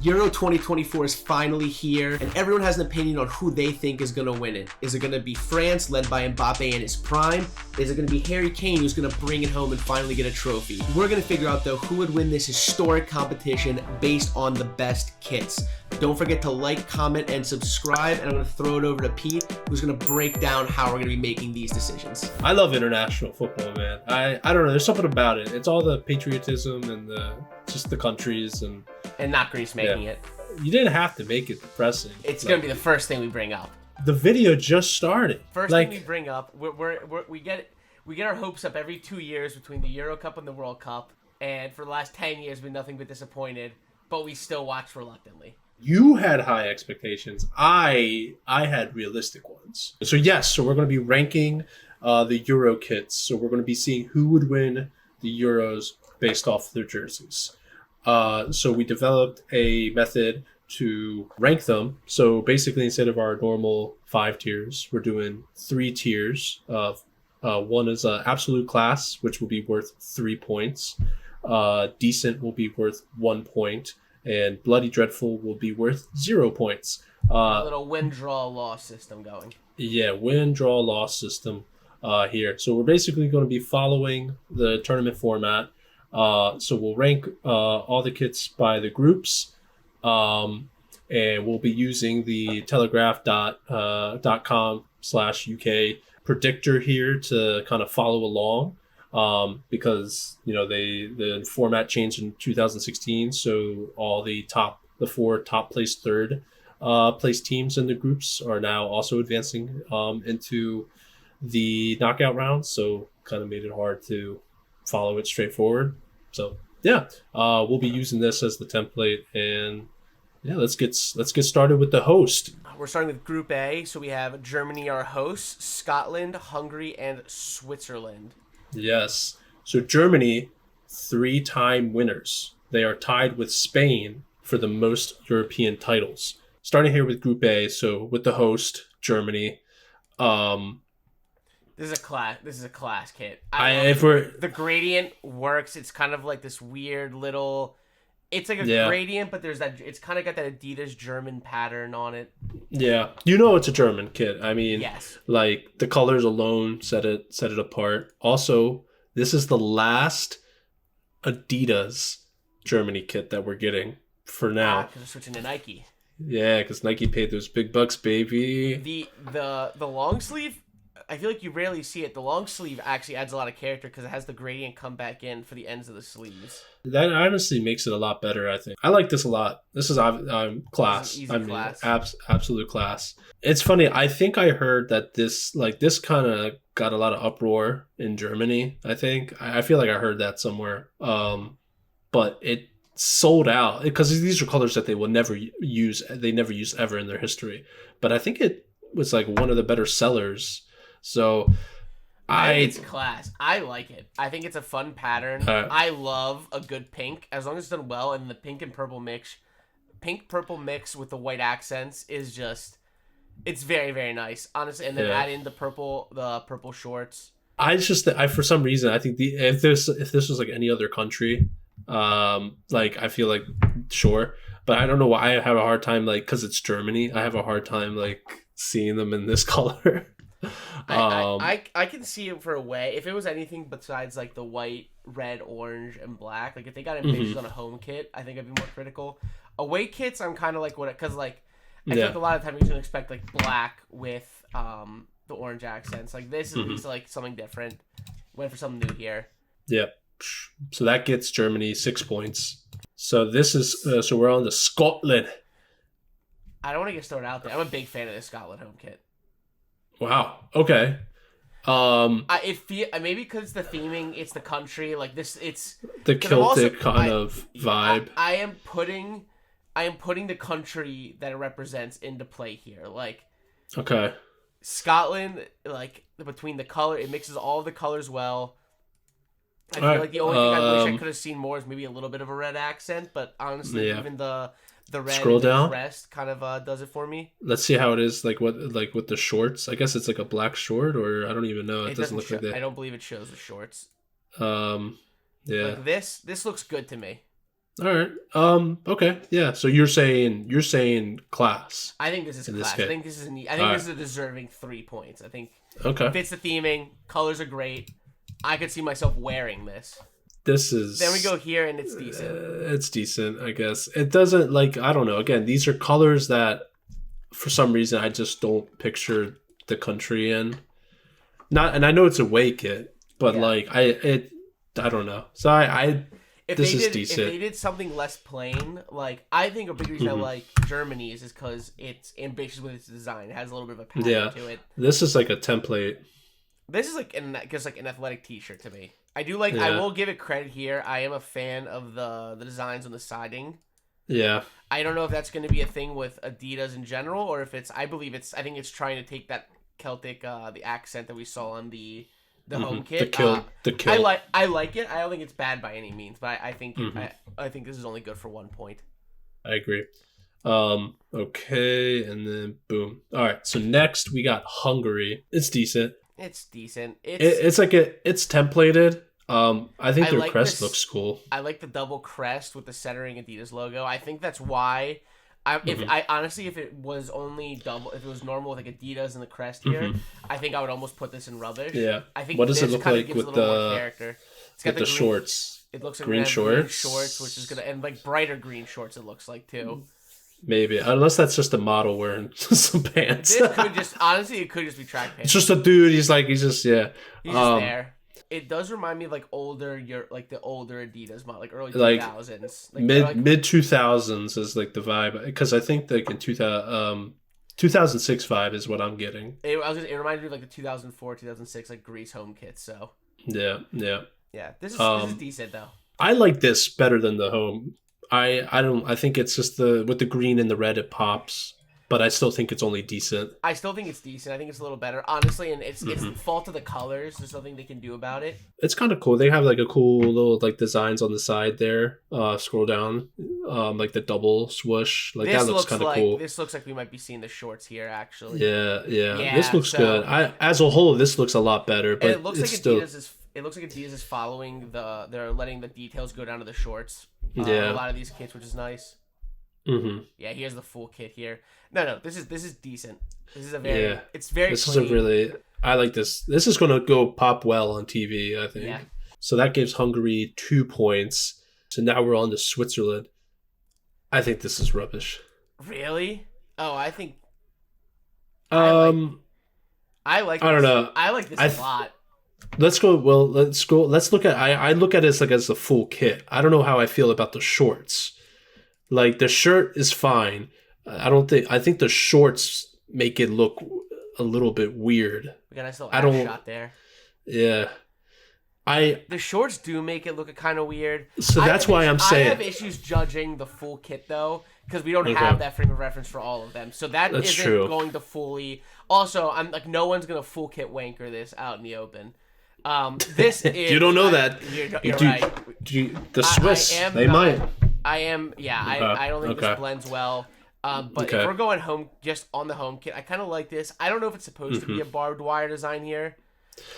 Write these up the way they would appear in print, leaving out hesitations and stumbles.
Euro 2024 is finally here, and everyone has an opinion on who they think is going to win it. Is it going to be France, led by Mbappe in his prime? Is it going to be Harry Kane, who's going to bring it home and finally get a trophy? We're going to figure out, though, who would win this historic competition based on the best kits. Don't forget to like, comment, and subscribe, and I'm going to throw it over to Pete, who's going to break down how we're going to be making these decisions. I love international football, man. I don't know. There's something about it. It's all the patriotism and just the countries and not Greece making it. You didn't have to make it depressing. It's going to be the first thing we bring up. The video just started. First thing we bring up, we get our hopes up every 2 years between the Euro Cup and the World Cup, and for the last 10 years, we've been nothing but disappointed, but we still watch reluctantly. You had high expectations. I had realistic ones. So we're going to be ranking the Euro kits. So we're going to be seeing who would win the Euros based off their jerseys. So we developed a method to rank them. So basically, instead of our normal 5 tiers, we're doing 3 tiers. One is absolute class, which will be worth 3 points. Decent will be worth 1 point. And Bloody Dreadful will be worth 0 points. A little win, draw, loss system going. Yeah, win, draw, loss system here. So we're basically going to be following the tournament format. So we'll rank all the kits by the groups. And we'll be using the telegraph.com/UK predictor here to kind of follow along. Because the format changed in 2016, so all the 4 top placed third place teams in the groups are now also advancing into the knockout rounds, so kind of made it hard to follow it straightforward. So we'll be using this as the template, and let's get started with the host. We're starting with Group A, so we have Germany our host, Scotland, Hungary, and Switzerland. Yes. So Germany, 3-time winners. They are tied with Spain for the most European titles. Starting here with Group A, so with the host, Germany. This is a class kit. The gradient works. It's kind of like this weird little. It's like a gradient, but there's that. It's kind of got that Adidas German pattern on it. Yeah, it's a German kit. I mean, yes. Like the colors alone set it apart. Also, this is the last Adidas Germany kit that we're getting for now. Because we're switching to Nike. Yeah, because Nike paid those big bucks, baby. The long sleeve. I feel like you rarely see it. The long sleeve actually adds a lot of character because it has the gradient come back in for the ends of the sleeves. That honestly makes it a lot better, I think. I like this a lot. This is class. This is class. Absolute class. It's funny. I think I heard that this kind of got a lot of uproar in Germany, I think. I feel like I heard that somewhere. But it sold out because these are colors that they will never use. They never use ever in their history. But I think it was like one of the better sellers. So I think it's class. I like it. I think it's a fun pattern. I love a good pink as long as it's done well, and the pink purple mix with the white accents is just it's very, very nice, honestly. And then add in the purple shorts. For some reason I think if this was like any other country, I feel like sure, but I don't know why I have a hard time because it's Germany. I have a hard time seeing them in this color. I can see it for a way. If it was anything besides the white, red, orange, and black, if they got ambitious on a home kit, I think I'd be more critical. Away kits, I'm kind of because I feel like a lot of times you can expect black with the orange accents. This is at least something different. Went for something new here. Yeah. So that gets Germany 6 points. So this is so we're on to Scotland. I don't want to get started out there. I'm a big fan of this Scotland home kit. Wow. Okay. Maybe because it's the theming, it's the country, it's the Celtic vibe. I am putting the country that it represents into play here. Okay. Scotland, between the color, it mixes all of the colors well. I feel like the only thing I wish I could have seen more is maybe a little bit of a red accent, but honestly, even the red Scroll down. crest kind of does it for me. Let's see how it is with the shorts. I guess it's a black short, or I don't even know. It doesn't look like that. I don't believe it shows the shorts. Yeah. This looks good to me. All right. Okay. Yeah. So you're saying class I think this is in this class. I case. think this is I All think right. this is a deserving 3 points. I think Okay. fits the theming. Colors are great. I could see myself wearing this. This is. Then we go here, and it's decent. It's decent, I guess. It doesn't like I don't know. Again, these are colors that, for some reason, I just don't picture the country in. Not, and I know it's a away kit, but Yeah. like I don't know. So I this is decent. If they did something less plain, like I think a big reason I like Germany's is because it's ambitious with its design. It has a little bit of a pattern Yeah. to it. This is like a template. This is like an athletic T-shirt to me. I do like. I Yeah. will give it credit here. I am a fan of the designs on the siding. Yeah. I don't know if that's going to be a thing with Adidas in general, or if it's. I think it's trying to take that Celtic the accent that we saw on the home kit. The kill. I like it. I don't think it's bad by any means, but I think I think this is only good for 1 point. I agree. Okay, and then boom. All right. So next we got Hungary. It's decent. It's decent. It's like it's templated. I think I their like crest this- looks cool. I like the double crest with the centering Adidas logo. I think that's why. If it was only double, if it was normal with like Adidas and the crest here, I think I would almost put this in rubbish. Yeah. I think What does it this look kinda like gives with a little more the character. It's with the green- shorts? It looks like green green shorts? shorts, which is gonna and like brighter green shorts. It looks like too. Maybe unless that's just a model wearing some pants. This could just honestly, it could just be track pants. It's just a dude. He's just yeah. He's just there. It does remind me of like the older Adidas model, like early 2000s, mid 2000s is like the vibe because I think like in 2006 vibe is what I'm getting. It reminded me of like the 2004 2006 like Grease home kits. So Yeah. this is decent though. I like this better than the home. I think it's just with the green and the red it pops, but I still think it's only decent. I still think it's decent. I think it's a little better, honestly, and it's the fault of the colors. There's nothing they can do about it. It's kind of cool. They have like a cool little like designs on the side there. Scroll down, like the double swoosh. Like that looks kind of cool. This looks like we might be seeing the shorts here, actually. Yeah. This looks good. As a whole, this looks a lot better. But and it looks like still... Adidas is following they're letting the details go down to the shorts. Yeah. A lot of these kits, which is nice. Mm-hmm. Yeah, here's the full kit here. No, this is decent. This is it's very This clean. is a really I like this. This is gonna go pop well on TV, I think. Yeah. So that gives Hungary 2 points. So now we're on to Switzerland. I think this is rubbish. Really? Oh, I think I don't know. I like this a lot. Let's go. Well, let's go. Let's look at. I look at it as like as a full kit. I don't know how I feel about the shorts. Like the shirt is fine. I think the shorts make it look a little bit weird. We got a nice little I don't- shot there. Yeah. The shorts do make it look kind of weird. So that's why I'm saying I have issues judging the full kit though, because we don't have that frame of reference for all of them. So that's isn't true. going to fully. Also, I'm like, no one's gonna full kit wanker this out in the open. This is. you don't know that. You're right. The Swiss, I am they not- might. I am. Yeah, I don't think Okay. this blends well. But Okay. if we're going home, just on the home kit, I kind of like this. I don't know if it's supposed to be a barbed wire design here.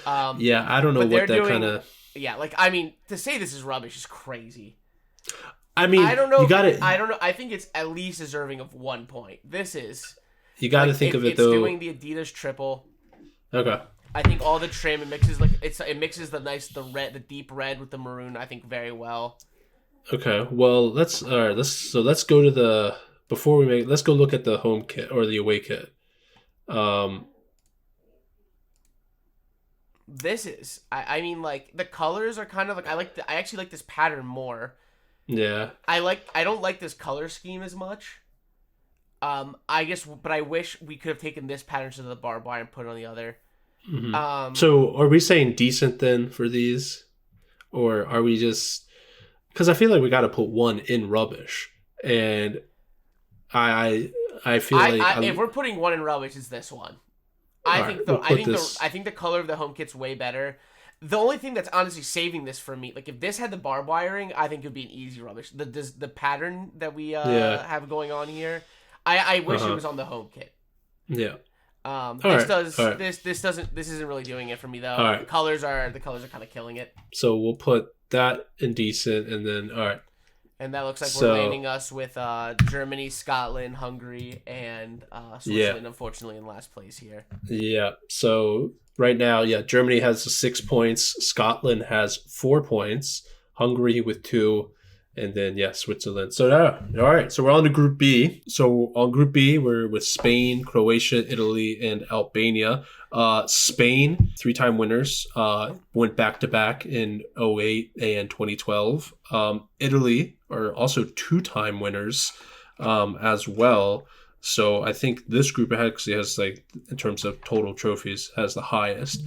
Yeah, I don't know but they're what that doing- kind of. Yeah, like I mean, to say this is rubbish is crazy. I mean, I don't know. You got it. I don't know. I think it's at least deserving of 1 point. This is. You got to like, think of it it's though. doing the Adidas triple. Okay. I think all the trim it mixes it mixes the deep red with the maroon. I think very well. Okay. Well, let's let's go to the let's go look at the home kit or the away kit. This is. I mean, like the colors are kind of like I actually like this pattern more. Yeah. I don't like this color scheme as much. I guess, but I wish we could have taken this pattern to the barbed wire and put it on the other. Mm-hmm. So, are we saying decent then for these, or are we just? Because I feel like we got to put one in rubbish, and I feel like if we're putting one in rubbish, it's this one. I think the color of the home kit's way better. The only thing that's honestly saving this for me, like if this had the barbed wiring, I think it would be an easy rubbish. The pattern that we have going on here, I wish it was on the home kit. Yeah. This isn't really doing it for me though. All right. The colors are kind of killing it. So we'll put that in decent, and then all right. And that looks like So- we're landing us with Germany, Scotland, Hungary, and Switzerland, unfortunately, in last place here. Yeah. So right now, Germany has 6 points. Scotland has 4 points. Hungary with 2. And then, Switzerland. So, all right. So we're on to Group B. So on Group B, we're with Spain, Croatia, Italy, and Albania. Spain, 3-time winners, went back-to-back in 2008 and 2012. Italy are also 2-time winners as well. So I think this group actually has, like, in terms of total trophies, has the highest.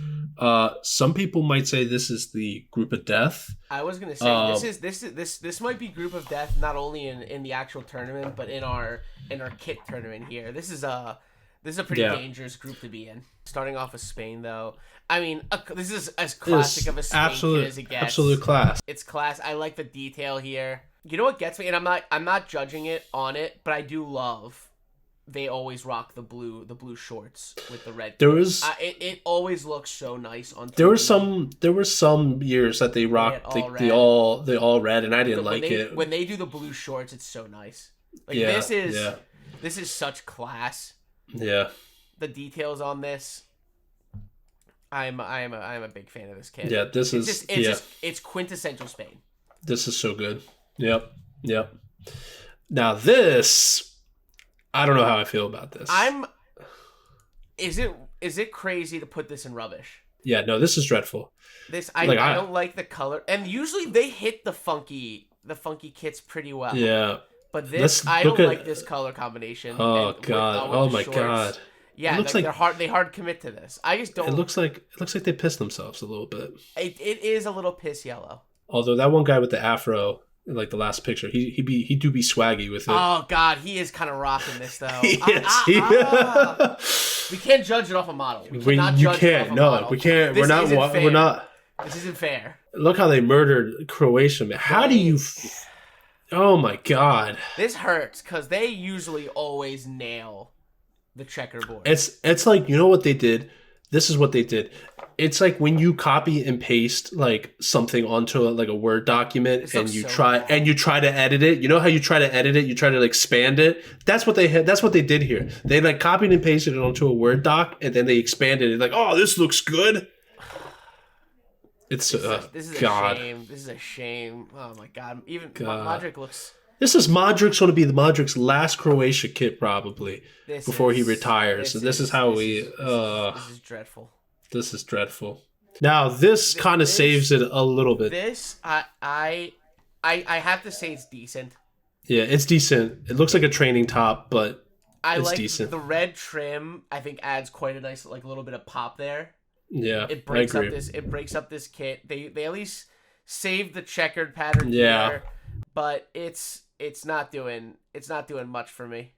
Some people might say this is the group of death. I was gonna say this might be group of death, not only in the actual tournament, but in our kit tournament here. This is a pretty dangerous group to be in. Starting off with Spain, though, I mean, this is as classic of a Spain kit as it gets. Absolute class. It's class. I like the detail here. You know what gets me, and I'm not judging it on it, but I do love. They always rock the blue shorts with the red. There was it always looks so nice on. There were some years that they rocked the all red, and I didn't like it. When they do the blue shorts, it's so nice. Like this is such class. Yeah. The details on this. I'm a big fan of this kit. Yeah, it's quintessential Spain. This is so good. Yep. Now this. I don't know how I feel about this. Is it crazy to put this in rubbish? Yeah, no, this is dreadful. I don't like the color, and usually they hit the funky kits pretty well. Yeah, but I don't like this color combination. Oh god! Oh my god! Yeah, it looks like they hard commit to this. I just don't. It looks like they pissed themselves a little bit. It is a little piss yellow. Although that one guy with the afro. In like the last picture, he do be swaggy with it. Oh god, he is kind of rocking this though. Yes, we can't judge it off a model. We can't. We can't. We're not. This isn't fair. Look how they murdered Croatia, man. How do you? Oh my god. This hurts because they usually always nail the checkerboard. It's like, you know what they did. This is what they did. It's like when you copy and paste like something onto like a Word document and you try to edit it. You know how you try to edit it? You try to like expand it. That's what they had. That's what they did here. They like copied and pasted it onto a Word doc and then they expanded it. Like, oh, this looks good. This is God. A shame. This is a shame. Oh my God. Even Modric looks. This is Modric's going to be Modric's last Croatia kit probably before he retires. This is dreadful. This is dreadful. Now this kind of saves it a little bit. This I have to say it's decent. Yeah, it's decent. It looks like a training top, but it's decent. The red trim. I think adds quite a nice like little bit of pop there. Yeah, it breaks up this kit. They at least saved the checkered pattern here, but it's not doing much for me.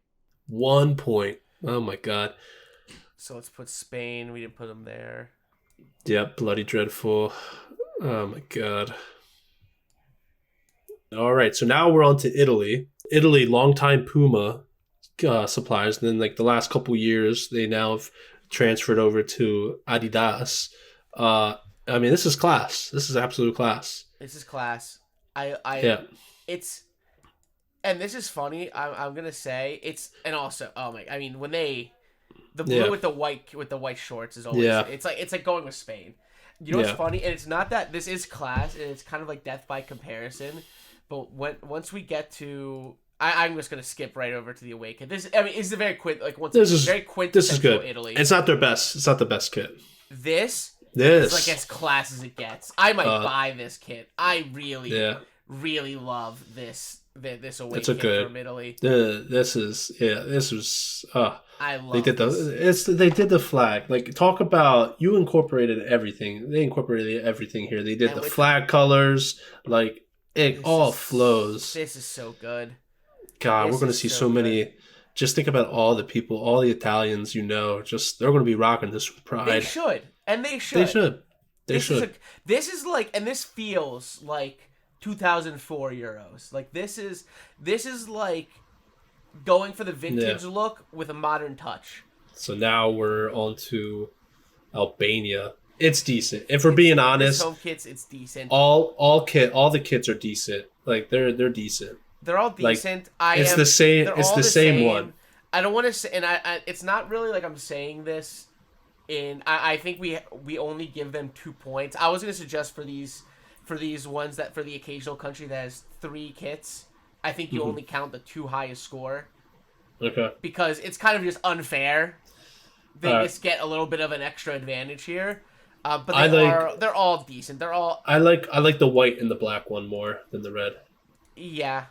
1 point. Oh my God. So let's put Spain. We didn't put them there. Yep, bloody dreadful. Oh my God. All right, so now we're on to Italy. Italy, longtime Puma suppliers. And then like the last couple years, they now have transferred over to Adidas. I mean, this is class. This is absolute class. This is class. It's, and this is funny. I'm gonna say it's, and also, oh my, I mean, when the blue with the white shorts is always, it's like going with Spain. You know what's funny? And it's not that this is class, and it's kind of like death by comparison. But once we get to, I'm just gonna skip right over to the away kit. This is a very quick, like very quintessential this is good. Italy. It's not their best. It's not the best kit. This is like as class as it gets. I might buy this kit. I really love this away kit from Italy. This was. I love. They did they did the flag. Like, talk about, you incorporated everything. They incorporated everything here. They did the flag colors. Like, it all flows. This is so good. God, we're going to see so many. Just think about all the people, all the Italians, just they're going to be rocking this with pride. They should. And they should. They should. This is like, and this feels like 2004 Euros. Like, this is like going for the vintage look with a modern touch. So now we're on to Albania. It's decent. If we're being honest, home kits, it's decent. All the kits are decent. Like, they're decent. They're all Like, decent. it's the same. They're It's all the same one. I don't want to say, and it's not really like I'm saying this. I think we only give them 2 points. I was gonna suggest for these ones that for the occasional country that has 3 kits, I think you only count the 2 highest score. Okay. Because it's kind of just unfair. They All right. just get a little bit of an extra advantage here. But they're all decent. They're all I like the white and the black one more than the red. yeah.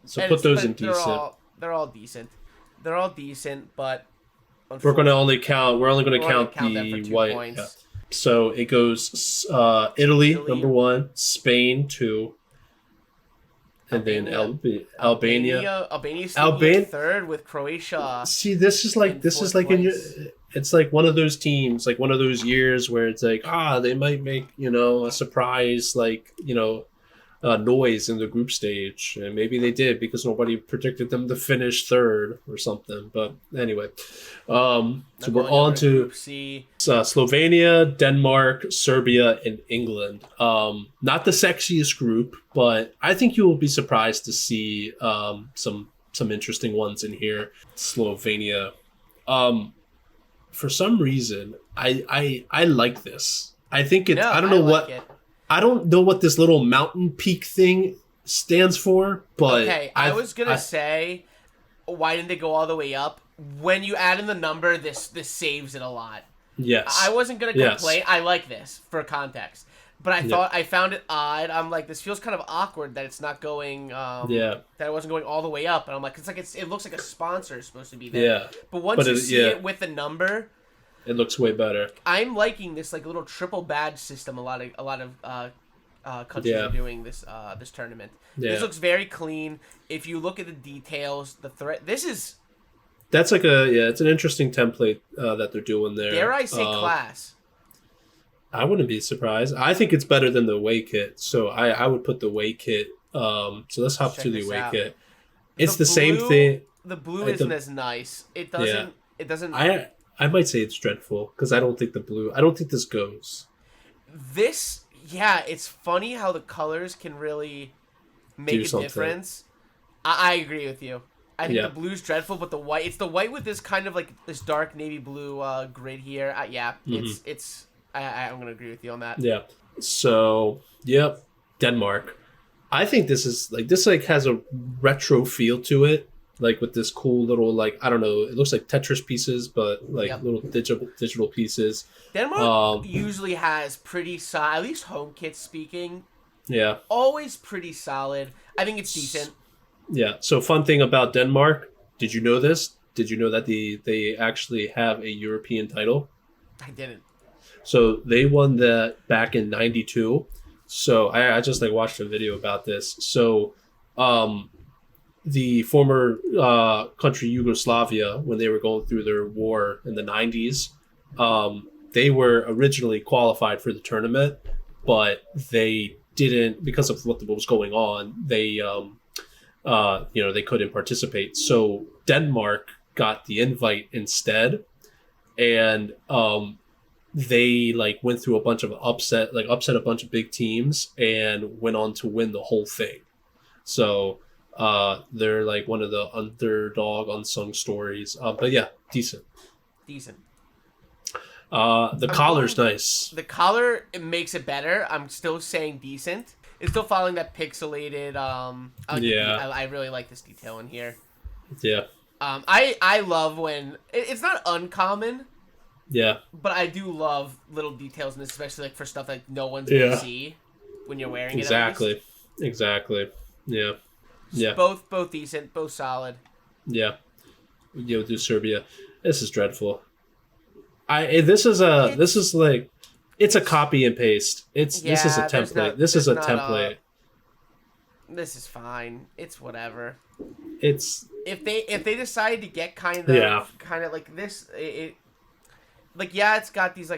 So And put those but in decent. They're all decent. They're all decent, but We're only going to count them for the 2 white. points. Yeah. So it goes Italy number 1, Spain 2, and then Albania. Albania's Alban- third with Croatia. See, this is like in your. It's like one of those teams, like one of those years where it's like, they might make a surprise, noise in the group stage, and maybe they did because nobody predicted them to finish third or something. But anyway, so we're on to Group C. Slovenia, Denmark, Serbia, and England. Not the sexiest group, but I think you will be surprised to see some interesting ones in here. Slovenia. For some reason, I like this. I think it's. I don't know what. I don't know what this little mountain peak thing stands for, but okay. I was gonna say, why didn't they go all the way up? When you add in the number, this saves it a lot. Yes. I wasn't gonna complain. I like this for context, but I found it odd. I'm like, this feels kind of awkward that it's not going. That it wasn't going all the way up, and I'm like, it looks like a sponsor is supposed to be there. Yeah. But once you see it with the number, it looks way better. I'm liking this like little triple badge system. A lot of countries are doing this tournament. Yeah. This looks very clean. If you look at the details, the threat. That's like it's an interesting template that they're doing there. Dare I say class? I wouldn't be surprised. I think it's better than the away kit, so I would put the away kit. So let's hop to the away kit. It's the same thing. The blue isn't as nice. It doesn't. Yeah. It doesn't. I might say it's dreadful because I don't think this goes. It's funny how the colors can really make a difference. I agree with you. I think the blue's dreadful, but it's the white with this kind of like this dark navy blue grid here. It's I'm gonna agree with you on that. Yeah. So Denmark. I think this has a retro feel to it. Like with this cool little I don't know, it looks like Tetris pieces, but little digital pieces. Denmark usually has pretty solid, at least home kits speaking. Yeah. Always pretty solid. I think it's decent. Yeah. So fun thing about Denmark, did you know this? Did you know that they actually have a European title? I didn't. So they won that back in '92. So I just watched a video about this. So the former country Yugoslavia, when they were going through their war in the 90s, they were originally qualified for the tournament, but they didn't, because of what was going on, they they couldn't participate. So Denmark got the invite instead, and they went through a bunch of upset a bunch of big teams and went on to win the whole thing. So they're one of the underdog unsung stories. But yeah, decent. The collar's nice. The collar, it makes it better. I'm still saying decent. It's still following that pixelated. I really like this detail in here. Yeah. I love when it's not uncommon. Yeah. But I do love little details, and especially for stuff that no one's gonna see when you're wearing it. Exactly. Yeah. Yeah. Both decent, both solid. Yeah. We'll do Serbia. This is dreadful. It's a copy and paste. This is a template. This is fine. It's whatever. It's if they decide to get kind of like this, it's got these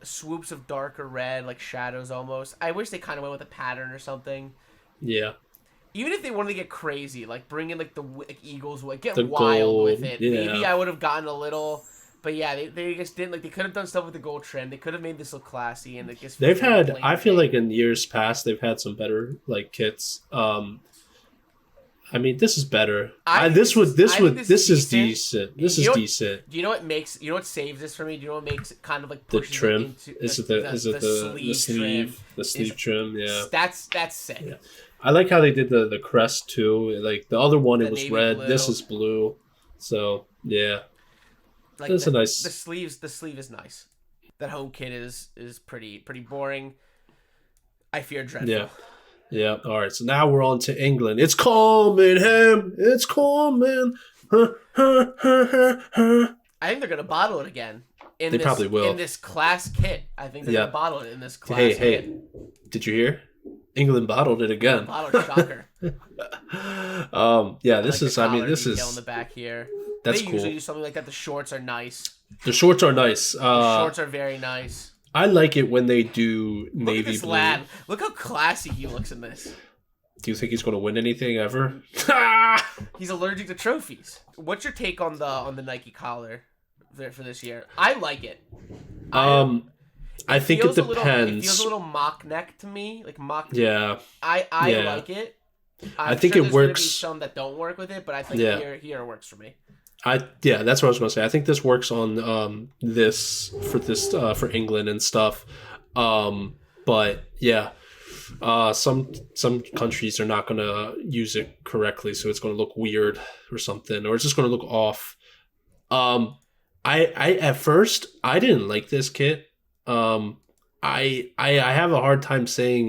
swoops of darker red, shadows almost. I wish they kind of went with a pattern or something. Yeah. Even if they wanted to get crazy, bring in the eagles, get wild gold, with it. Yeah. Maybe I would have gotten a little, but yeah, they just didn't. They could have done stuff with the gold trim. They could have made this look classy, and they've had. I feel like in years past they've had some better kits. I mean, this is better. I think This this is decent. This is decent. Do you know what makes? You know what saves this for me? Do you know what makes it kind of like The pushes trim. it into Is it the sleeve trim? Yeah. That's sick. Yeah. I like how they did the crest too. Like the other one, The it was navy red. blue. This is blue. So yeah, Like that's a nice. The sleeve is nice. That home kit is pretty boring. I fear dreadful. Yeah. Yeah. All right. So now we're on to England. It's coming, Ham. It's coming. I think they're gonna bottle it again. They probably will. In this class kit. I think they're gonna bottle it in this class Hey, kit. did you hear? England bottled it again. Bottled shocker. Yeah, this is. I mean, this detail is. in the back here. That's they cool. usually do something like that. The shorts are nice. The shorts are nice. The shorts are very nice. I like it when they do Look navy at this blue. lad. Look how classy he looks in this. Do you think he's going to win anything ever? He's allergic to trophies. What's your take on the Nike collar for this year? I like it. I think it depends. It feels a little mock neck to me, like mock. Yeah. I like it. I think sure it there's gonna works. be some that don't work with it, but I think here it works for me. That's what I was going to say. I think this works on for England and stuff. But yeah. Some countries are not going to use it correctly, so it's going to look weird or something, or it's just going to look off. I at first I didn't like this kit. I have a hard time saying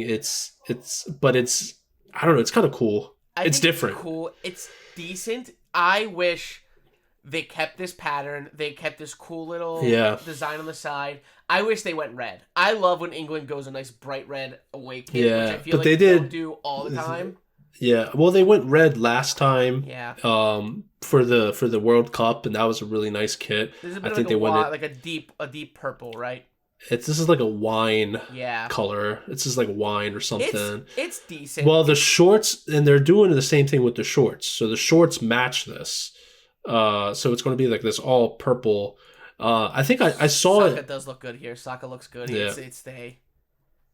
but it's I don't know. It's kind of cool. It's different. It's cool. It's decent. I wish they kept this pattern. They kept this cool little design on the side. I wish they went red. I love when England goes a nice bright red away kit, which I feel like they don't do all the time. Yeah, well, they went red last time. Yeah. For the World Cup, and that was a really nice kit. This is a bit like a deep purple, right? This is like a wine yeah. color. It's just like wine or something. It's decent. Well, the shorts, and they're doing the same thing with the shorts. So the shorts match this. So it's going to be like this all purple. I think I saw Saka does look good here. Saka looks good. Yeah. It's the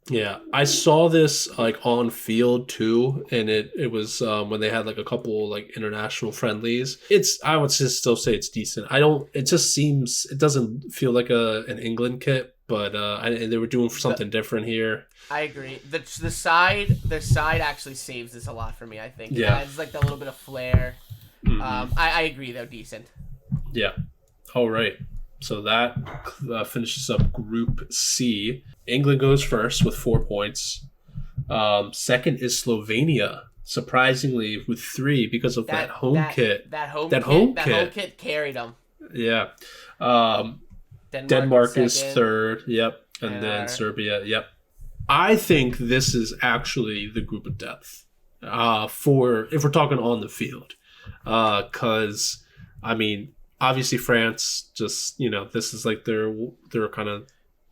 Yeah, I saw this like on field too, and it was when they had like a couple like international friendlies. I would just still say it's decent. It just seems it doesn't feel like an England kit, but they were doing something different here. I agree. The side actually saves this a lot for me. I think it adds like that little bit of flair. Mm-hmm. I agree though, decent. Yeah. All right. So that finishes up Group C. England goes first with 4 points. Second is Slovenia, surprisingly with 3 because of that home kit. That home kit carried them. Yeah. Denmark is third. Yep. And then Serbia. Yep. I think this is actually the group of death if we're talking on the field. Because, I mean, obviously France just, this is like their kind of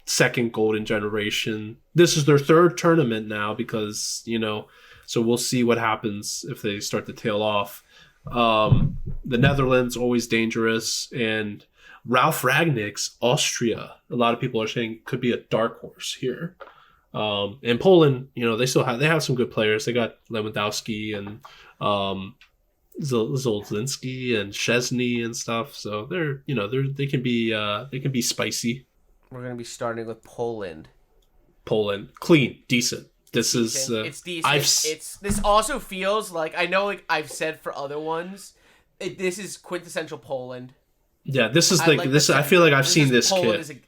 second golden generation. This is their third tournament now because, so we'll see what happens if they start to tail off. The Netherlands, always dangerous. And Ralf Rangnick's Austria, a lot of people are saying could be a dark horse here. And Poland, they have some good players. They got Lewandowski and Zolzinski and Szczesny and stuff. So they can be spicy. We're gonna be starting with Poland. Clean, decent. It's decent. This also feels like, I know, like I've said for other ones, this is quintessential Poland. Yeah, this is this. I feel like I've seen this Poland kit.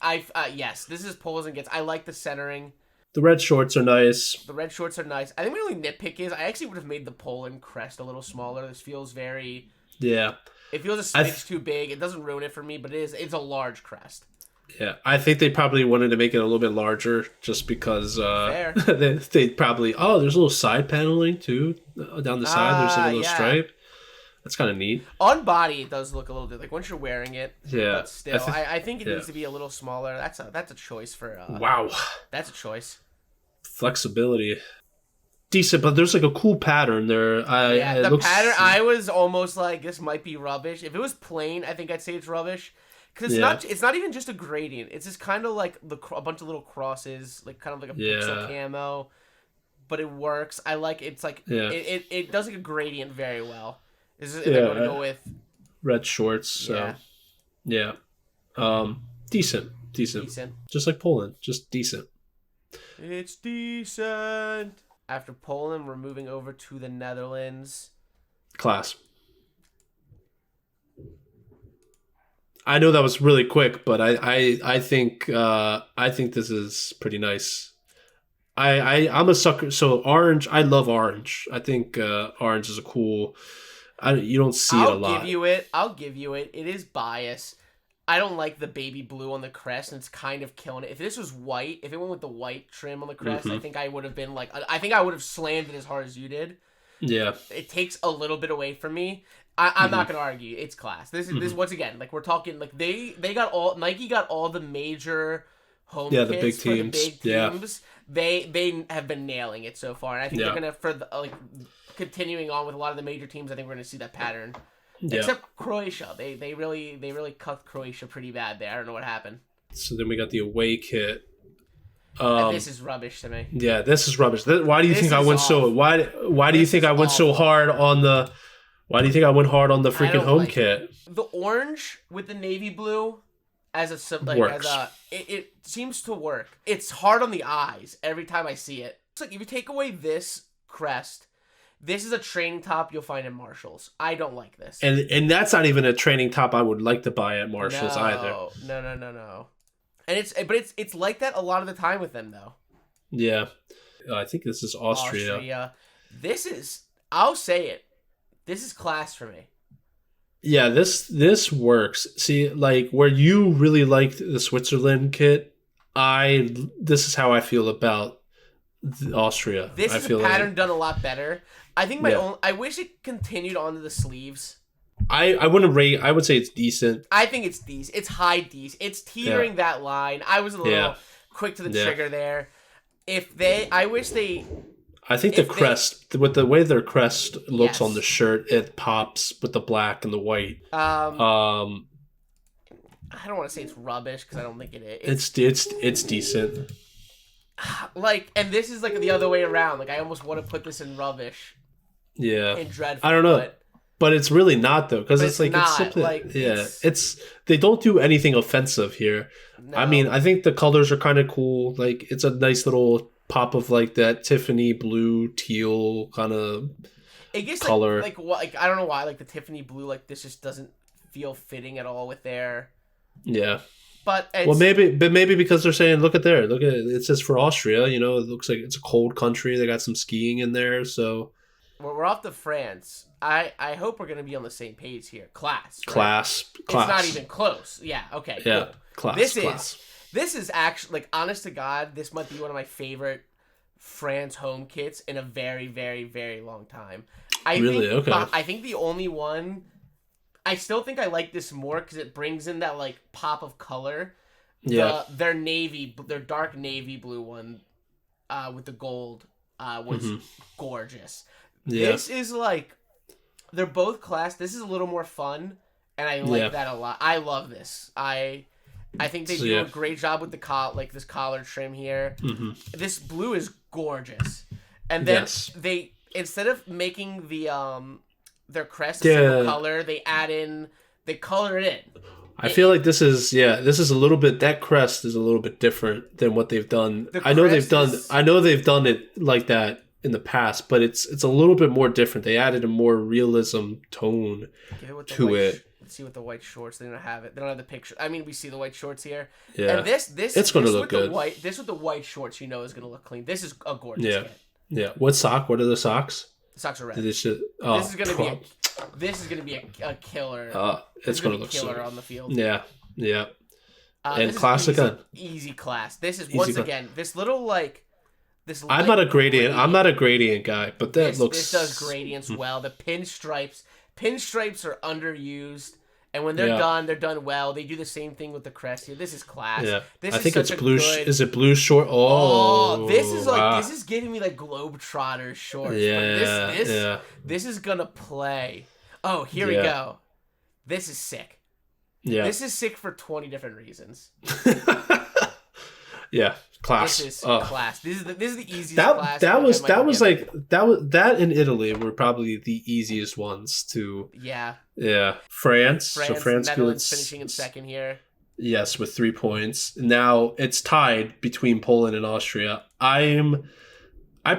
Yes, this is Poland kits. I like the centering. The red shorts are nice. I think my only nitpick is I actually would have made the Poland crest a little smaller. This feels very... Yeah. It feels a smidge too big. It doesn't ruin it for me, but it's a large crest. Yeah, I think they probably wanted to make it a little bit larger just because they probably... Oh, there's a little side paneling too. Down the side, there's like a little stripe. That's kind of neat. On body, it does look a little bit like once you're wearing it. Yeah. But still, I think it needs to be a little smaller. That's a choice for... wow. That's a choice. Flexibility. Decent, but there's like a cool pattern there. The pattern, I was almost like, this might be rubbish. If it was plain, I think I'd say it's rubbish. Because it's not even just a gradient. It's just kind of like a bunch of little crosses, like kind of like a pixel camo. but it works. I like it's like Yeah. it does like a gradient very well. They're Yeah, going to go with red shorts. So yeah. Decent. Just like Poland, just decent. It's decent. After Poland, we're moving over to the Netherlands. Class. I know that was really quick, but I think this is pretty nice. I'm a sucker. So orange, I love orange. I think orange is a cool. You don't see it a lot. I'll give you it. It is bias. I don't like the baby blue on the crest, and it's kind of killing it. If this was white, if it went with the white trim on the crest, I think I would have been like, I think I would have slammed it as hard as you did. Yeah. It takes a little bit away from me. I'm not gonna argue. It's class. This once again, like we're talking, like Nike got all the major home kits the big teams. For the big teams. Yeah. They have been nailing it so far, and I think they're gonna continuing on with a lot of the major teams. I think we're gonna see that pattern. Yeah. Except Croatia, they really cut Croatia pretty bad there. I don't know what happened. So then we got the away kit. This is rubbish to me. Yeah, this is rubbish. Why do you think I went so? Why do you think I went so hard on the? Why do you think I went hard on the freaking home kit? The orange with the navy blue as it seems to work. It's hard on the eyes every time I see it. It's like if you take away this crest, this is a training top you'll find in Marshalls. I don't like this. And that's not even a training top I would like to buy at Marshalls either. No. And it's like that a lot of the time with them though. Yeah. I think this is Austria. This is, I'll say it. This is class for me. Yeah, this works. See, like where you really liked the Switzerland kit, this is how I feel about Austria. This is a pattern done a lot better. I think I wish it continued onto the sleeves. I wouldn't rate. I would say it's decent. I think it's decent. It's high decent. It's teetering that line. I was a little quick to the trigger there. I think the crest, with the way their crest looks on the shirt, it pops with the black and the white. I don't want to say it's rubbish because I don't think it is. It's decent. Like, and this is like the other way around. Like, I almost want to put this in rubbish. Yeah. In dreadful. I don't know. But it's really not though, because it's like not, it's simply it's they don't do anything offensive here. No. I mean, I think the colors are kind of cool. Like it's a nice little pop of like that Tiffany blue teal kind of color. Like I don't know why like the Tiffany blue like this just doesn't feel fitting at all with their. Yeah. But maybe because they're saying look at it says for Austria, you know, it looks like it's a cold country. They got some skiing in there, so. We're off to France. I hope we're going to be on the same page here. Class. Right? Class. It's not even close. Yeah, okay. Yeah, cool. class. This is actually, like, honest to God, this might be one of my favorite France home kits in a very, very, very long time. I think the only one, I still think I like this more because it brings in that, like, pop of color. Yeah. Their dark navy blue one with the gold was gorgeous. Yeah. This is like, they're both class. This is a little more fun, and I like that a lot. I love this. I think they do a great job with this collar trim here. Mm-hmm. This blue is gorgeous, and then they instead of making their crest a single color, they color it in. I feel like this is a little bit, that crest is a little bit different than what they've done. I know they've done it like that in the past, but it's a little bit more different. They added a more realism tone to it. Let's see what the white shorts. They don't have it. They don't have the picture. I mean, we see the white shorts here. Yeah. And this it's going to look good. This with the white shorts, you know, is going to look clean. This is a gorgeous kit. Yeah. What sock? What are the socks? The socks are red. This is going to be a killer. It's going to look killer on the field. Yeah. And classic easy class. This is again this little like. I'm not a gradient guy, but this does gradients well. The pinstripes are underused, and when they're done well. They do the same thing with the crest here. This is class. Yeah, I think it's blue. Is it blue short? Oh, this is giving me like Globetrotters shorts. Yeah, this is gonna play. Oh, here we go. This is sick. Yeah, this is sick for 20 different reasons. Yeah, class. This is class. This is the easiest class. That and Italy were probably the easiest ones to. Yeah. France. So France Netherlands finishing in second here. Yes, with 3 points. Now it's tied between Poland and Austria. I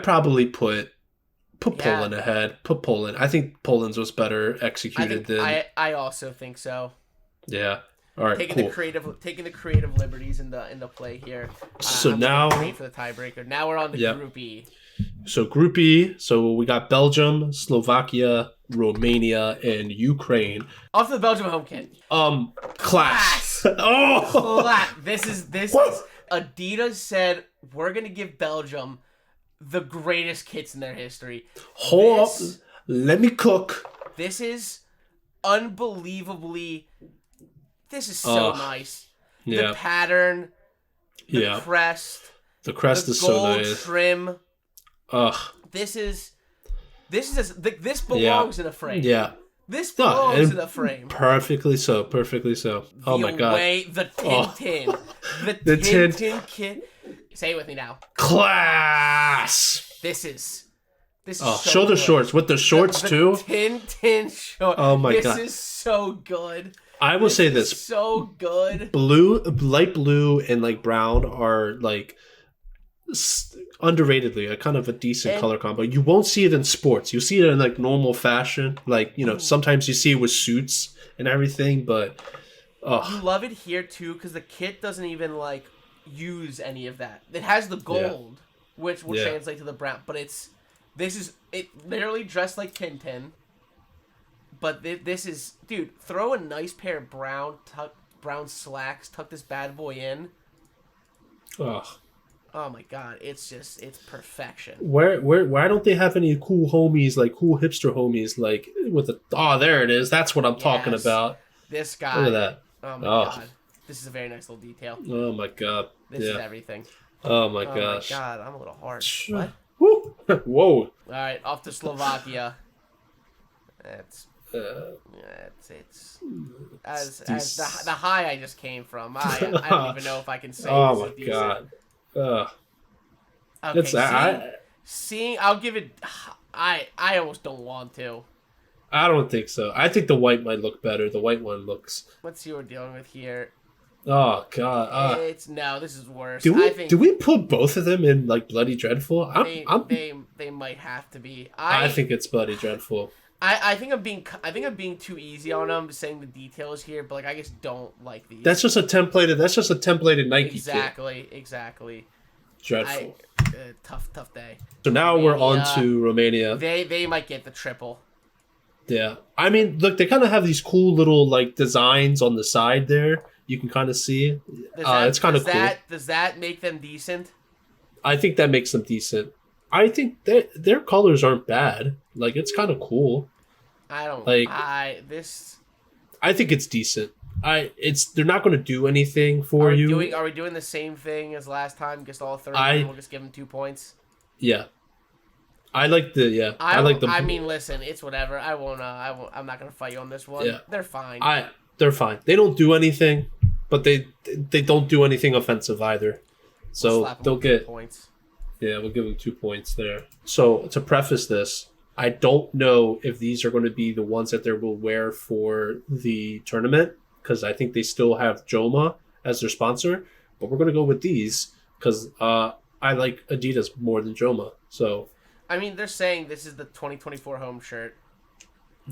probably put Poland ahead. Put Poland. I think Poland's was better executed than. I also think so. Yeah. All right. Taking the creative liberties in the play here. So now wait for the tiebreaker. Now we're on the Group E. So Group E. So we got Belgium, Slovakia, Romania, and Ukraine. Off to the Belgium home kit. Class. Oh. Class. This is Adidas said we're gonna give Belgium the greatest kits in their history. Hold up. Let me cook. This is unbelievably. This is so nice. The pattern. The crest. The crest is so nice. Gold trim. This belongs in a frame. Yeah. This belongs in a frame. Perfectly so. Perfectly so. Oh my god. The Tintin. The Tintin kit. Say it with me now. Class. This is so show the shorts. With the shorts too. Tintin shorts. Oh my god. This is so good. I will say this. So good. Light blue and like brown are like underratedly a kind of a decent color combo. You won't see it in sports. You see it in like normal fashion. Like, sometimes you see it with suits and everything, but you love it here too because the kit doesn't even like use any of that. It has the gold, which will translate to the brown, but it literally dressed like Tintin. But this is, dude, throw a nice pair of brown slacks, tuck this bad boy in. Ugh. Oh my god, it's perfection. Why don't they have any cool homies, like cool hipster homies, like with there it is. That's what I'm talking about. This guy. Look at that. Oh my god. This is a very nice little detail. Oh my god. This is everything. Oh my gosh. Oh my god, I'm a little harsh. What? Woo. Whoa. All right, off to Slovakia. It's the high I just came from. I don't even know if I can say. Oh my god. Okay, seeing, I'll give it. I almost don't want to. I don't think so. I think the white might look better. The white one looks. Let's see what we're dealing with here. Oh god. This is worse. Do we put both of them in like Bloody Dreadful? They might have to be. I think it's Bloody Dreadful. I think I'm being too easy on them, saying the details here, but like I just don't like these. That's just a templated Nike Exactly. Dreadful. Tough day. So now we're on to Romania. They might get the triple. Yeah. I mean, look, they kind of have these cool little like designs on the side there. You can kind of see. It's kind of cool. Does that make them decent? I think that makes them decent. I think that their colors aren't bad. Like, it's kind of cool. I don't like. I think it's decent. They're not going to do anything for you. Are we doing the same thing as last time? Just all 30, and we'll just give them 2 points. Yeah. I like the. I mean, listen, it's whatever. I'm not going to fight you on this one. Yeah. They're fine. They're fine. They don't do anything, but they don't do anything offensive either. So they'll get points. Yeah, we'll give them 2 points there. So to preface this, I don't know if these are going to be the ones that they will wear for the tournament because I think they still have Joma as their sponsor. But we're going to go with these because I like Adidas more than Joma. So, I mean, they're saying this is the 2024 home shirt.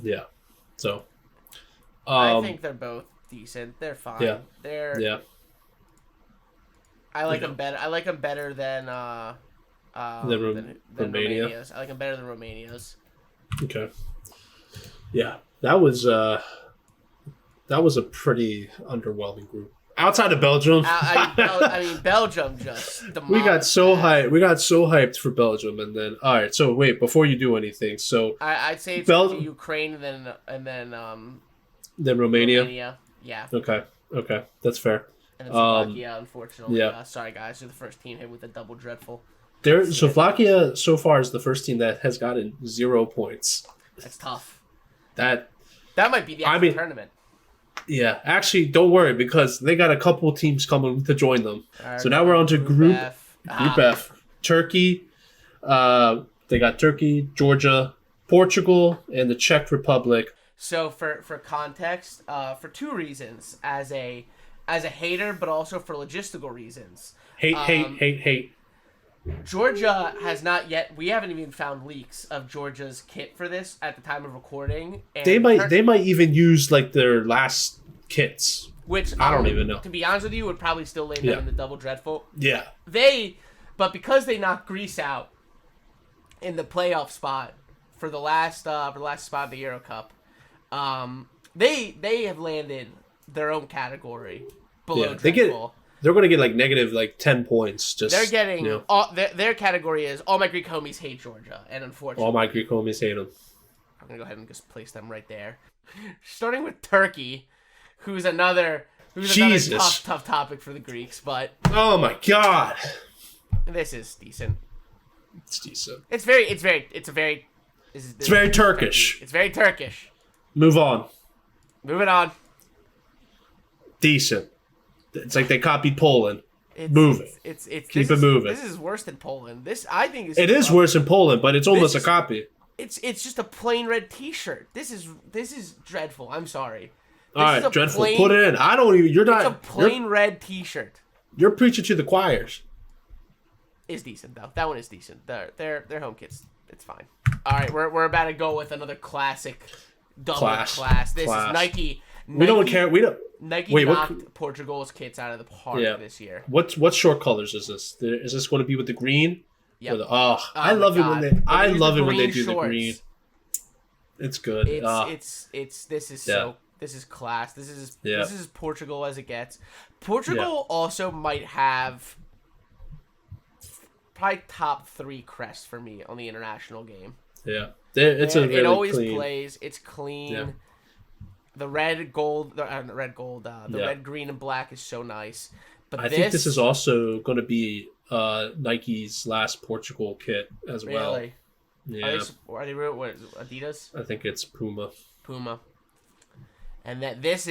Yeah. So, I think they're both decent. They're fine. Yeah. I like them better. I like them better than Romania's. I like them better than Romania's. Okay. Yeah, that was a pretty underwhelming group. Outside of Belgium, I mean Belgium just. We got so hyped for Belgium, and then all right. So wait, before you do anything, so I'd say it's Ukraine and then Romania. Yeah. Okay, that's fair. And then Slovakia, unfortunately. Yeah. Sorry guys, you're the first team hit with a double dreadful. Slovakia so far is the first team that has gotten 0 points. That's tough. That might be the tournament. Yeah, actually, don't worry because they got a couple teams coming to join them. Alright, So now we're on to Group F. F. Turkey. They got Turkey, Georgia, Portugal, and the Czech Republic. So for context, for two reasons, as a hater, but also for logistical reasons. Hate. Georgia has not yet. We haven't even found leaks of Georgia's kit for this at the time of recording. And They might even use like their last kits. which I don't even know. To be honest with you, would probably still lay them Yeah. in the double dreadful. Yeah. But because they knocked Greece out in the playoff spot for the last spot of the Euro Cup, they have landed their own category below dreadful. They're going to get like negative like 10 points. Just They're getting you know, their category is all my Greek homies hate Georgia, and unfortunately, all my Greek homies hate them. I'm gonna go ahead and just place them right there. Starting with Turkey, who's another tough topic for the Greeks, but Oh my god. this is decent. It's decent. It's very Turkish. It's very Turkish. Move on. Moving on. Decent. It's like they copied Poland. It's, Move it. It's Keep it moving. This is worse than Poland. This I think It is worse than Poland, but it's almost a copy. It's just a plain red T-shirt. This is dreadful. I'm sorry. All right, dreadful. Put it in. I don't even. You're not. It's a plain red T-shirt. You're preaching to the choirs. Is decent though. That one is decent. Their home kits. It's fine. All right, we're about to go with another classic double class. This is Nike. We don't care. We don't. Nike Wait, knocked Portugal's kits out of the park this year. What short colors is this? Is this going to be with the green? Yeah. I love it when they. I love it when they do shorts. the green. It's good. This is class. This is Portugal as it gets. Portugal also might have probably top 3 crests for me on the international game. Yeah, it always clean. plays. It's clean. Yeah. The red, green, and black is so nice. But I think this is also going to be Nike's last Portugal kit as well. Really? Yeah. Are they what, Adidas? I think it's Puma. And that this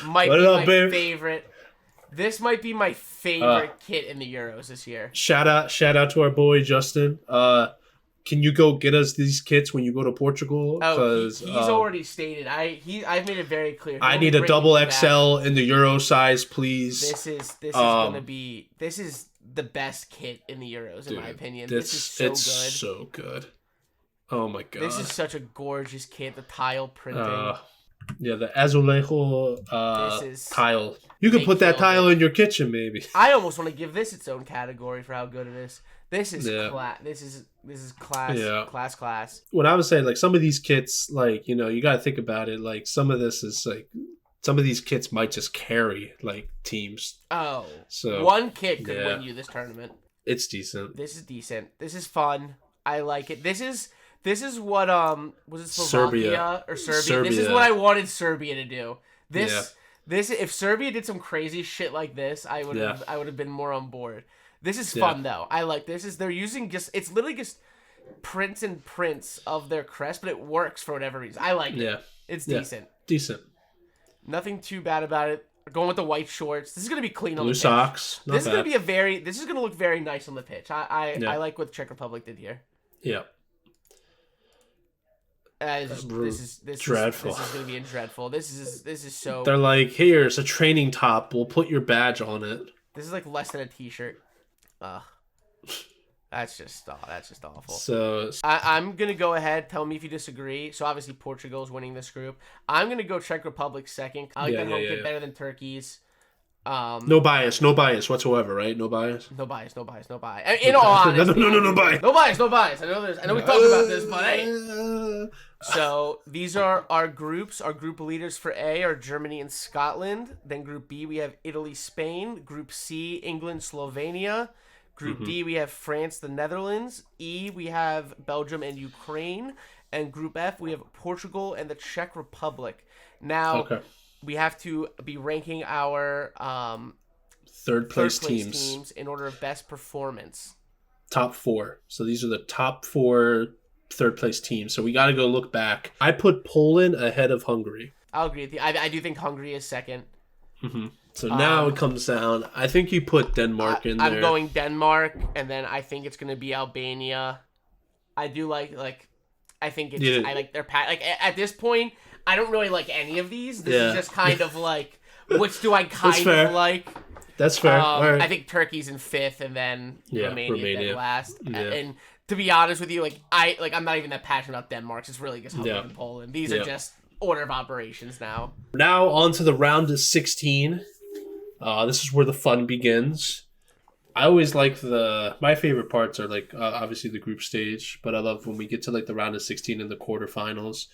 might be my favorite. This might be my favorite kit in the Euros this year. Shout out to our boy Justin. Can you go get us these kits when you go to Portugal? Oh, he's already stated. I've made it very clear. I need a double XL in the Euro size, please. This is the best kit in the Euros, in my opinion. This is so good. It's so good. Oh my god. This is such a gorgeous kit. The tile printing. Yeah, the azulejo tile. You could put that tile in your kitchen, maybe. I almost want to give this its own category for how good it is. This is class. This is class. Yeah. Class. What I would say, like some of these kits, like you got to think about it. Like some of this is like some of these kits might just carry like teams. Oh, so one kit could win you this tournament. It's decent. This is decent. This is fun. I like it. This is what was it Slovakia or Serbia? This is what I wanted Serbia to do. This if Serbia did some crazy shit like this, I would have been more on board. This is fun though. I like this. They're using it's literally just prints of their crest, but it works for whatever reason. I like it. It's decent. Decent. Nothing too bad about it. Going with the white shorts. This is gonna be clean on the pitch. Blue socks. This is gonna look very nice on the pitch. I like what the Czech Republic did here. Yeah. This is dreadful. This is gonna be dreadful. This is so. They're like, here's a training top. We'll put your badge on it. This is like less than a t-shirt. That's just awful. So I'm gonna go ahead. Tell me if you disagree. So obviously Portugal's winning this group. I'm gonna go Czech Republic second. I like that home kit better than Turkey's. No bias whatsoever, right? No bias. No bias. In all honesty, no bias. No bias. I know we talked about this, but hey. So these are our groups. Our group leaders for A are Germany and Scotland. Then Group B we have Italy, Spain. Group C, England, Slovenia. Group D we have France, the Netherlands. E we have Belgium and Ukraine. And Group F we have Portugal and the Czech Republic. Now we have to be ranking our third place teams in order of best performance. Top 4. So these are the top 4 third place teams. So we got to go look back. I put Poland ahead of Hungary. I'll agree with you. I do think Hungary is second. Mm-hmm. So now it comes down. I think you put Denmark in there. I'm going Denmark, and then I think it's gonna be Albania. I do like. I think it's. I like their like at this point. I don't really like any of these. This is just kind of like, which do I kind of like? That's fair. Right. I think Turkey's in 5th, and then Romania then last. Yeah. And to be honest with you, I'm not even that passionate about Denmark. It's really just Hungary and Poland. These are just order of operations now. Now on to the round of 16. This is where the fun begins. I always like my favorite parts are like obviously the group stage, but I love when we get to like the round of 16 and the quarterfinals.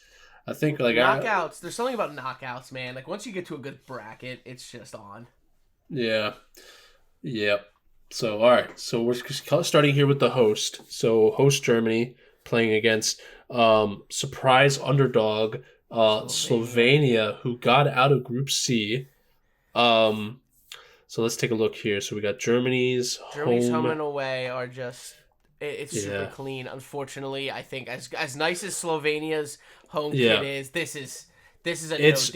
I think like knockouts. There's something about knockouts, man. Like once you get to a good bracket, it's just on. Yeah. Yep. So all right. So we're starting here with the host. So host Germany playing against surprise underdog Slovenia, who got out of Group C. So let's take a look here. So we got Germany's home and away are just it's super clean. Unfortunately, I think as nice as Slovenia's home kit is, this is a it's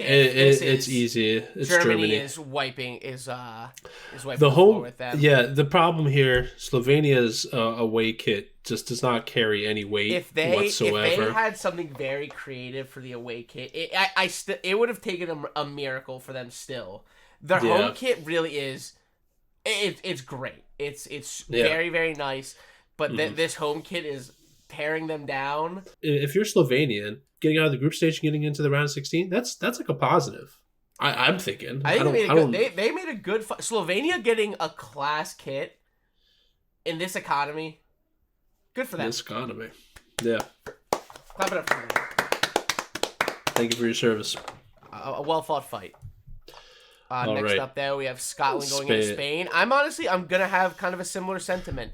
easy. It's Germany is wiping the home with them. Yeah, the problem here, Slovenia's away kit just does not carry any weight whatsoever. If they had something very creative for the away kit, it would have taken a miracle for them still. Their home kit really is, it's great. It's very, very nice. But this home kit is tearing them down. If you're Slovenian, getting out of the group stage and getting into the round of 16, that's like a positive. I'm thinking. They made a good Slovenia getting a class kit in this economy. Good for them. This economy. Yeah. Clap it up for them. Thank you for your service. A well-fought fight. Next up there, we have Scotland going into Spain. I'm going to have kind of a similar sentiment.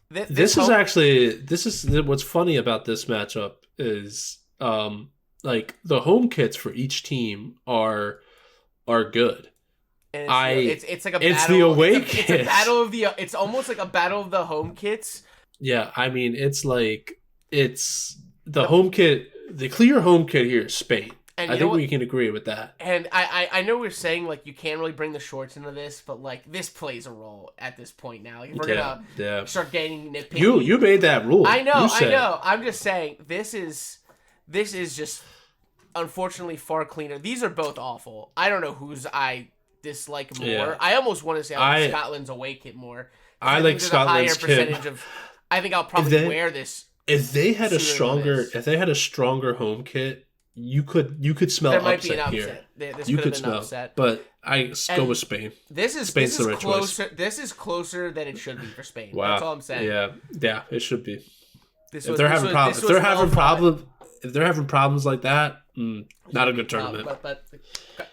This is what's funny about this matchup is like the home kits for each team are good. And it's like a battle. It's the away kits. It's a battle of the. It's almost like a battle of the home kits. Yeah, I mean it's the home kit. The clear home kit here is Spain. And I think we can agree with that. And I know we're saying like you can't really bring the shorts into this, but like this plays a role at this point now. Like, if we're gonna start getting nitpicky. You made that rule. I know. I'm just saying this is just unfortunately far cleaner. These are both awful. I don't know whose I dislike more. Yeah. I almost want to say I like Scotland's away kit more. I like Scotland's kit. I think I'll probably wear this. If they had a stronger home kit. You could smell there might upset be an here. Upset. This you could could have been smell, upset. But I go with Spain. Spain's the right closer. Choice. This is closer than it should be for Spain. Wow. That's all I'm saying. Yeah, it should be. If they're having problems like that, not a good tournament. But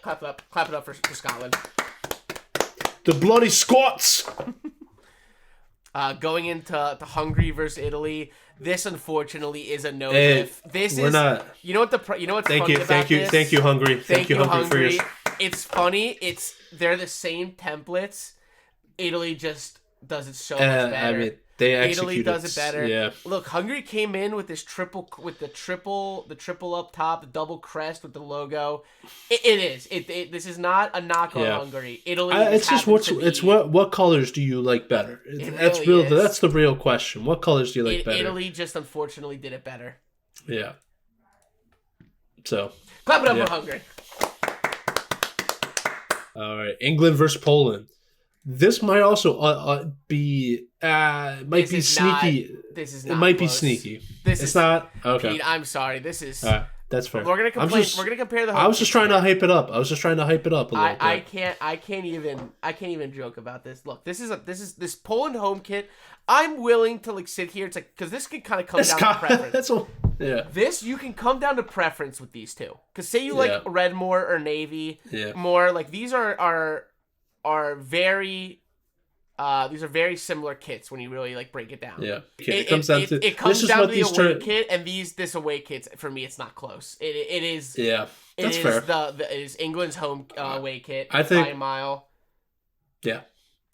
clap it up for Scotland. The bloody Scots. Going into Hungary versus Italy. This unfortunately is a no. You know what's funny about this? Thank you, Hungary. Thank you, Hungary. It's funny. They're the same templates. Italy just does it so much better. I mean, Italy does it better. Yeah. Look, Hungary came in with this triple up top, the double crest with the logo. This is not a knock on Hungary. Italy. What colors do you like better? That's the real question. What colors do you like better? Italy just unfortunately did it better. Yeah. So clap it up for Hungary. All right, England versus Poland. This might also be sneaky. This is not. It might close. Be sneaky. It's not. Okay. Pete, I'm sorry. This is. That's fair. We're gonna complain. We're gonna compare the. I was just trying to hype it up. a little bit. I can't even joke about this. Look, this Poland home kit. I'm willing to sit here. It's like because this could kind of come down to preference. This you can come down to preference with these two. Because say you like red more or navy more. Like these are very similar kits when you really break it down. Yeah, it comes down to the away kit, and this away kits for me it's not close. It is. Yeah, that's fair. It is England's home away kit. I think by a mile. Yeah,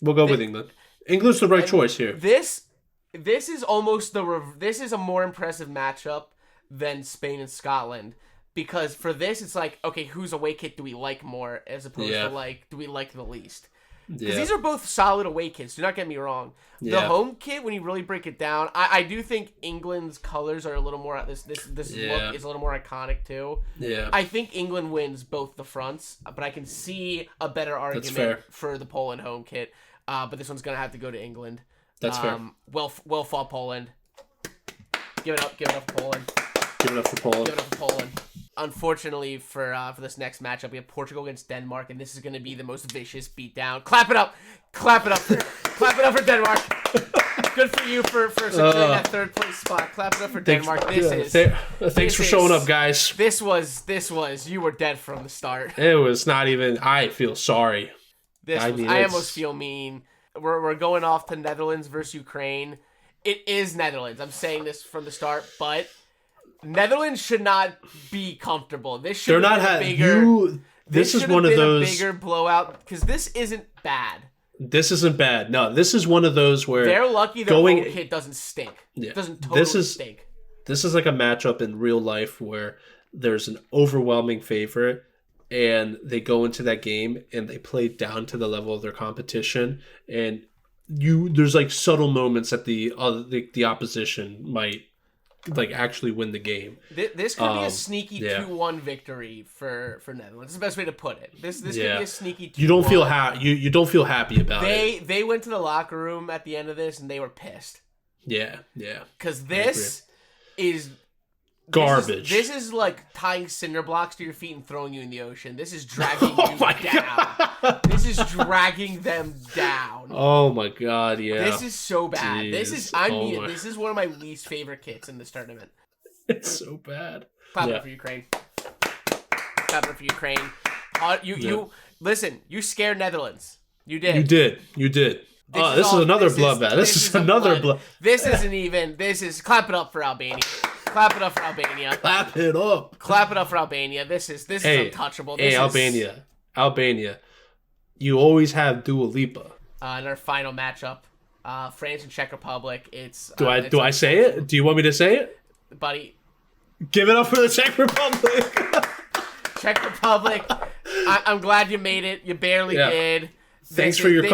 we'll go with England. England's the right choice here. This is almost this is a more impressive matchup than Spain and Scotland because for this it's like, okay, whose away kit do we like more as opposed Yeah. to like, do we like the least? Because Yeah. these are both solid away kits. Do not get me wrong. The Yeah. home kit, when you really break it down, I do think England's colors are a little more. This Yeah. look is a little more iconic too. Yeah. I think England wins both the fronts, but I can see a better argument fair. for the Poland home kit. But this one's gonna have to go to England. That's fair. Well fought, Poland. Give it up for Poland. Give it up for Poland. Give it up for Poland. Unfortunately for this next matchup, we have Portugal against Denmark, and this is going to be the most vicious beatdown. Clap it up clap it up for Denmark. Good for you for securing that third place spot. Clap it up for Denmark. Thanks for showing up, guys. This was you were dead from the start. It was not even. I feel sorry. I almost feel mean. We're going off to Netherlands versus Ukraine. It is Netherlands. I'm saying this from the start, but Netherlands should not be comfortable. This should be a bigger. This is one of those bigger blowout because this isn't bad. This isn't bad. No, this is one of those where they're lucky their home kit doesn't stink. Yeah, doesn't totally stink. This is like a matchup in real life where there's an overwhelming favorite, and they go into that game and they play down to the level of their competition, and there's like subtle moments that the opposition might like actually win the game. This could be a sneaky 2-1 victory for Netherlands. That's the best way to put it. This could be a sneaky 2-1. You don't feel you don't feel happy about it. They went to the locker room at the end of this and they were pissed. Yeah. Because this is garbage. This is like tying cinder blocks to your feet and throwing you in the ocean. This is dragging you down. This is dragging them down. Oh my god, yeah. This is so bad. Jeez. This is one of my least favorite kits in this tournament. It's so bad. Clap it for Ukraine. Clap it for Ukraine. You listen, you scared Netherlands. You did. You did. This is another bloodbath. This is another blood. This isn't even. This is clap it up for Albania. Clap it up for Albania. Clap it up. Clap it up for Albania. This is untouchable. Albania. You always have Dua Lipa. In our final matchup, France and Czech Republic. It's Do I say it? Do you want me to say it? Buddy. Give it up for the Czech Republic. Czech Republic. I'm glad you made it. You barely did. Thanks for your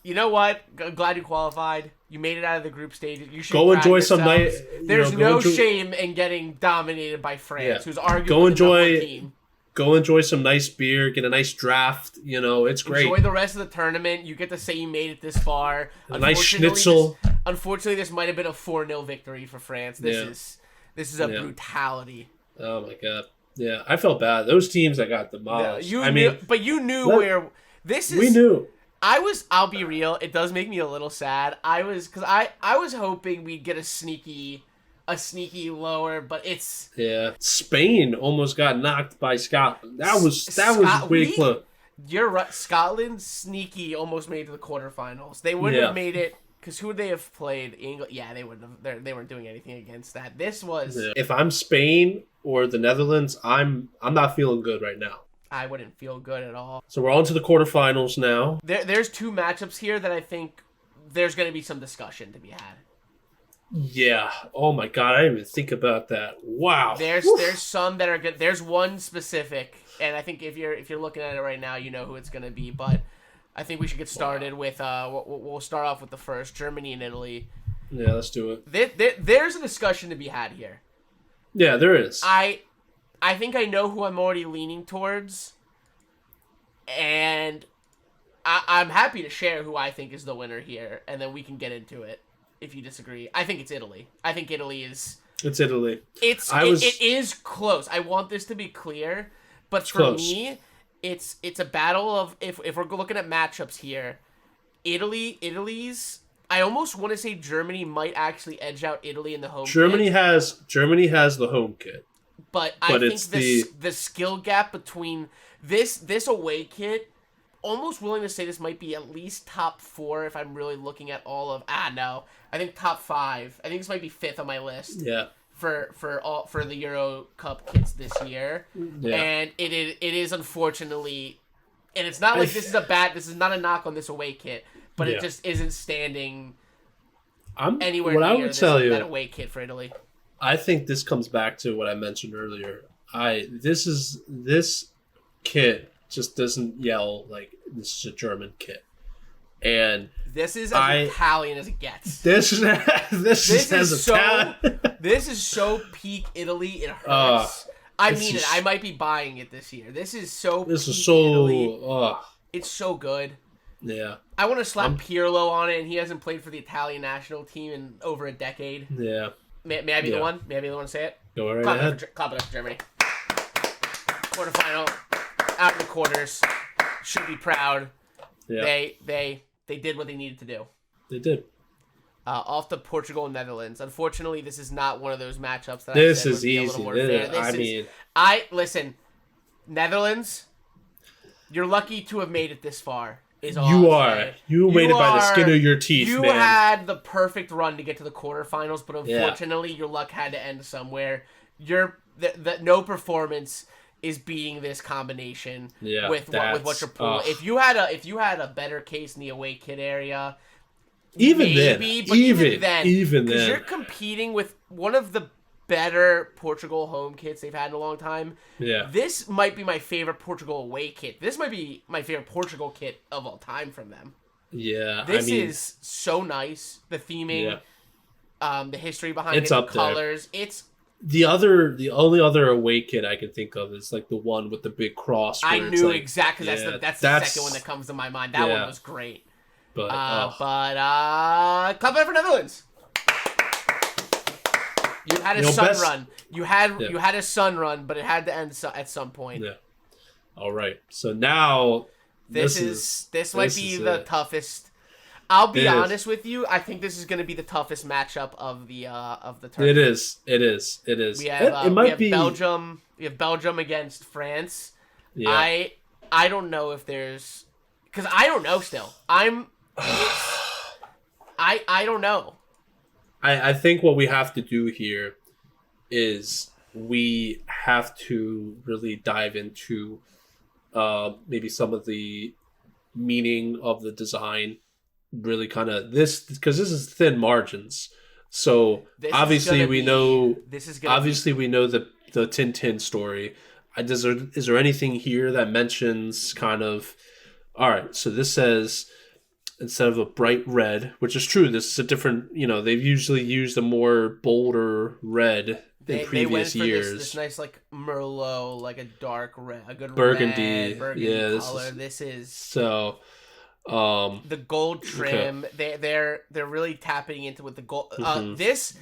You know what? I'm glad you qualified. You made it out of the group stage. You should go enjoy some night. There's no shame in getting dominated by France, who's arguably the number one team. Go enjoy some nice beer. Get a nice draft. It's great. Enjoy the rest of the tournament. You get to say you made it this far. A nice schnitzel. Unfortunately, this might have been a 4-0 victory for France. This is a brutality. Oh my god. Yeah, I felt bad. Those teams that got demolished. You knew where this is. We knew. I'll be real, it does make me a little sad. I was hoping we'd get a sneaky lower, but it's Spain almost got knocked by Scotland. That was way close. You're right. Scotland sneaky almost made it to the quarterfinals. They wouldn't have made it because who would they have played? England. Yeah, they wouldn't have. They weren't doing anything against that. This was. If I'm Spain or the Netherlands, I'm not feeling good right now. I wouldn't feel good at all. So we're on to the quarterfinals now. There's two matchups here that I think there's going to be some discussion to be had. Yeah. Oh my god, I didn't even think about that. Wow. There's some that are good. There's one specific, and I think if you're looking at it right now, you know who it's going to be. But I think we should get started with. We'll start off with the first, Germany and Italy. Yeah, let's do it. There's a discussion to be had here. Yeah, there is. I think I know who I'm already leaning towards, and I'm happy to share who I think is the winner here, and then we can get into it if you disagree. I think it's Italy. I think Italy is... It's Italy. It is close. I want this to be clear, but for me, it's a battle of... If we're looking at matchups here, Italy's... I almost want to say Germany might actually edge out Italy in the home Germany kit. has the home kit. But I think the skill gap between this away kit, almost willing to say this might be at least top 4 if I'm really looking at all of. No, I think top 5. I think this might be 5th on my list. Yeah. For the Euro Cup kits this year, and it is unfortunately, and it's not like this is not a knock on this away kit, but it just isn't standing anywhere near that away kit for Italy. I think this comes back to what I mentioned earlier. This kit just doesn't yell like this is a German kit, and this is as Italian as it gets. This is This is so peak Italy. It hurts. I mean it. I might be buying it this year. This is so. This peak is so. Italy. It's so good. Yeah. I want to slap Pirlo on it, and he hasn't played for the Italian national team in over a decade. Yeah. May I be the one? May I be the one to say it? Go right ahead. Clap it up for Germany. Quarterfinal. Out in the quarters. Should be proud. Yeah. They did what they needed to do. They did. Off to Portugal and Netherlands. Unfortunately, this is not one of those matchups that this I said is would be easy. a little more fair. Listen, Netherlands, you're lucky to have made it this far. Is all you I'll are. say. You made it by the skin of your teeth, you man. You had the perfect run to get to the quarterfinals, but unfortunately, your luck had to end somewhere. No performance is beating this combination with what you're pulling. If you had a better case in the away kit area, even then, because you're competing with one of the better Portugal home kits they've had in a long time. Yeah, this might be my favorite Portugal away kit. This might be my favorite Portugal kit of all time from them. Yeah, this is so nice. The theming, the history behind it, the colors. There. It's the only other away kit I can think of is like the one with the big cross. I knew exactly. That's the second one that comes to my mind. That one was great. But clap it for Netherlands. You had a sun run. You had a sun run, but it had to end at some point. Yeah. All right. So now this might be the toughest. I'll be honest with you. I think this is going to be the toughest matchup of the tournament. It is. We have Belgium. We have Belgium against France. Yeah. I don't know if there's because I don't know still. I don't know. I think what we have to do here is we have to really dive into maybe some of the meaning of the design. Really kind of because this is thin margins. So obviously we know the Tintin story. Is there anything here that mentions kind of all right? So this says instead of a bright red, which is true, this is a different. They've usually used a more bolder red in previous years. This nice like Merlot, like a dark red, a good burgundy color. This is so. The gold trim, okay. They're really tapping into with the gold. This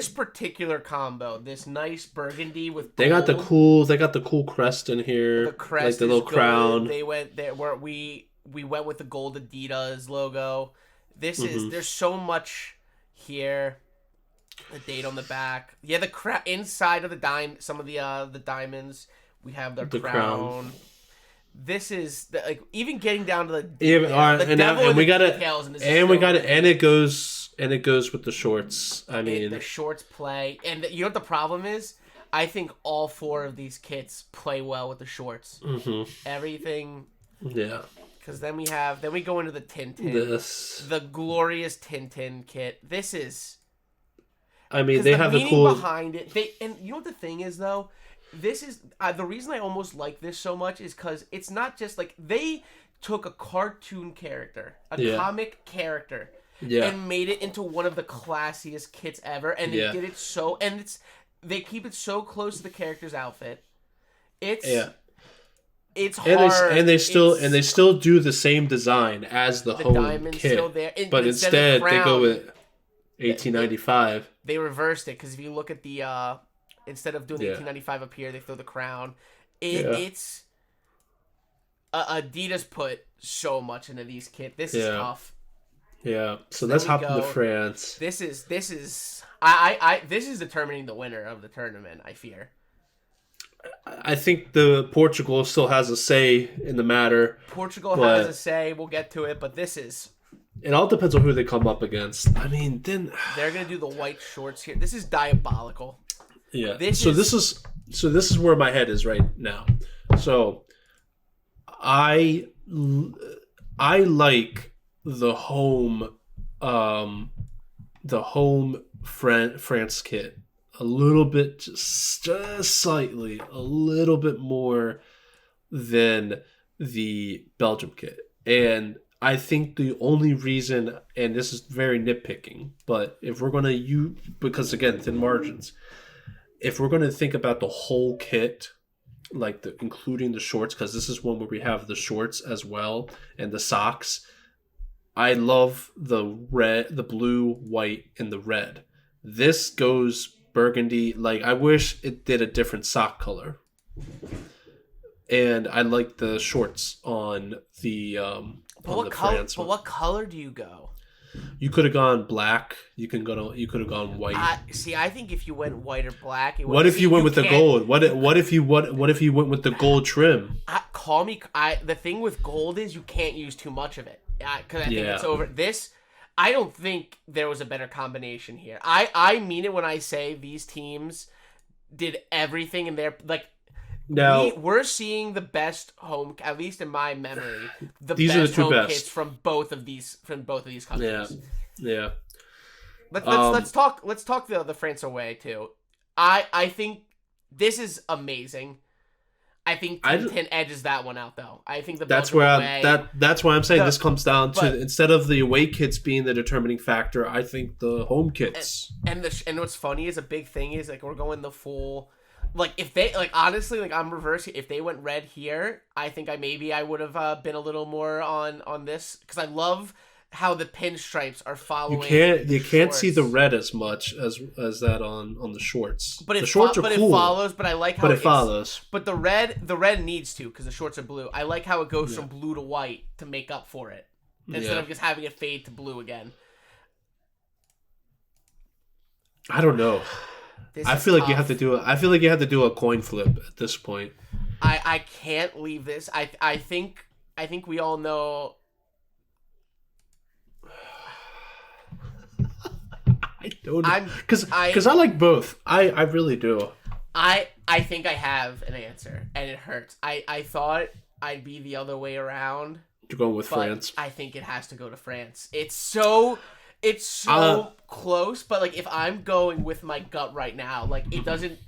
particular combo, this nice burgundy with gold, they got the cool crest in here, the crest, like the little crown. They went there where we went with the gold Adidas logo. This is there's so much here. The date on the back, the inside of the some of the diamonds. We have the crown. This is even getting down to and it goes with the shorts. I mean, the shorts play, and you know what the problem is? I think all four of these kits play well with the shorts. Everything, Because then we go into the Tintin, the glorious Tintin kit. This is. I mean, they have the cool behind it. And you know what the thing is though. This is the reason I almost like this so much is because it's not just like they took a cartoon character, comic character, and made it into one of the classiest kits ever, and they did it so, and they keep it so close to the character's outfit. It's hard, and they still do the same design as the home kit, still there, but instead they go with 1895. They reversed it because if you look at the. Instead of doing the 1895 up here, they throw the crown. It's Adidas put so much into these kits. This is tough. Yeah. So let's hop into France. This is this is determining the winner of the tournament. I fear. I think the Portugal still has a say in the matter. Portugal has a say. We'll get to it, but this is. It all depends on who they come up against. I mean, then they're gonna do the white shorts here. This is diabolical. Yeah. This is where my head is right now. So I like the home France kit a little bit, just slightly, a little bit more than the Belgium kit. And I think the only reason, and this is very nitpicking, but if we're going to use, because again, thin margins, if we're going to think about the whole kit, like including the shorts, because this is one where we have the shorts as well and the socks, I love the red, the blue, white, and the red. This goes burgundy. Like, I wish it did a different sock color. And I like the shorts on the France. But what color do you go? You could have gone black. You could have gone white. I think if you went white or black, what if you went with the gold? What if you went with the gold trim? The thing with gold is you can't use too much of it, because I think it's over. I don't think there was a better combination here. I mean it when I say these teams did everything in their Now, we're seeing the best home, at least in my memory, these best are the home kits from both of these countries. Yeah. Let's talk the France away too. I think this is amazing. I think 10 edges that one out though. I think that's why I'm saying this comes down to, instead of the away kits being the determining factor, I think the home kits. And what's funny is a big thing is we're going the full. If they honestly, I'm reversing. If they went red here, I think I would have been a little more on this, because I love how the pinstripes are following. You can't see the red as much as that on the shorts. But the shorts are cool. It follows. But I like how it follows. But the red needs to, because the shorts are blue. I like how it goes from blue to white to make up for it, instead of just having it fade to blue again. I don't know. I feel like you have to do a coin flip at this point. I can't leave this. I think we all know. I don't know. Because I like both. I really do. I think I have an answer, and it hurts. I thought I'd be the other way around. You're going with France. I think it has to go to France. It's so close, but if I'm going with my gut right now, it doesn't.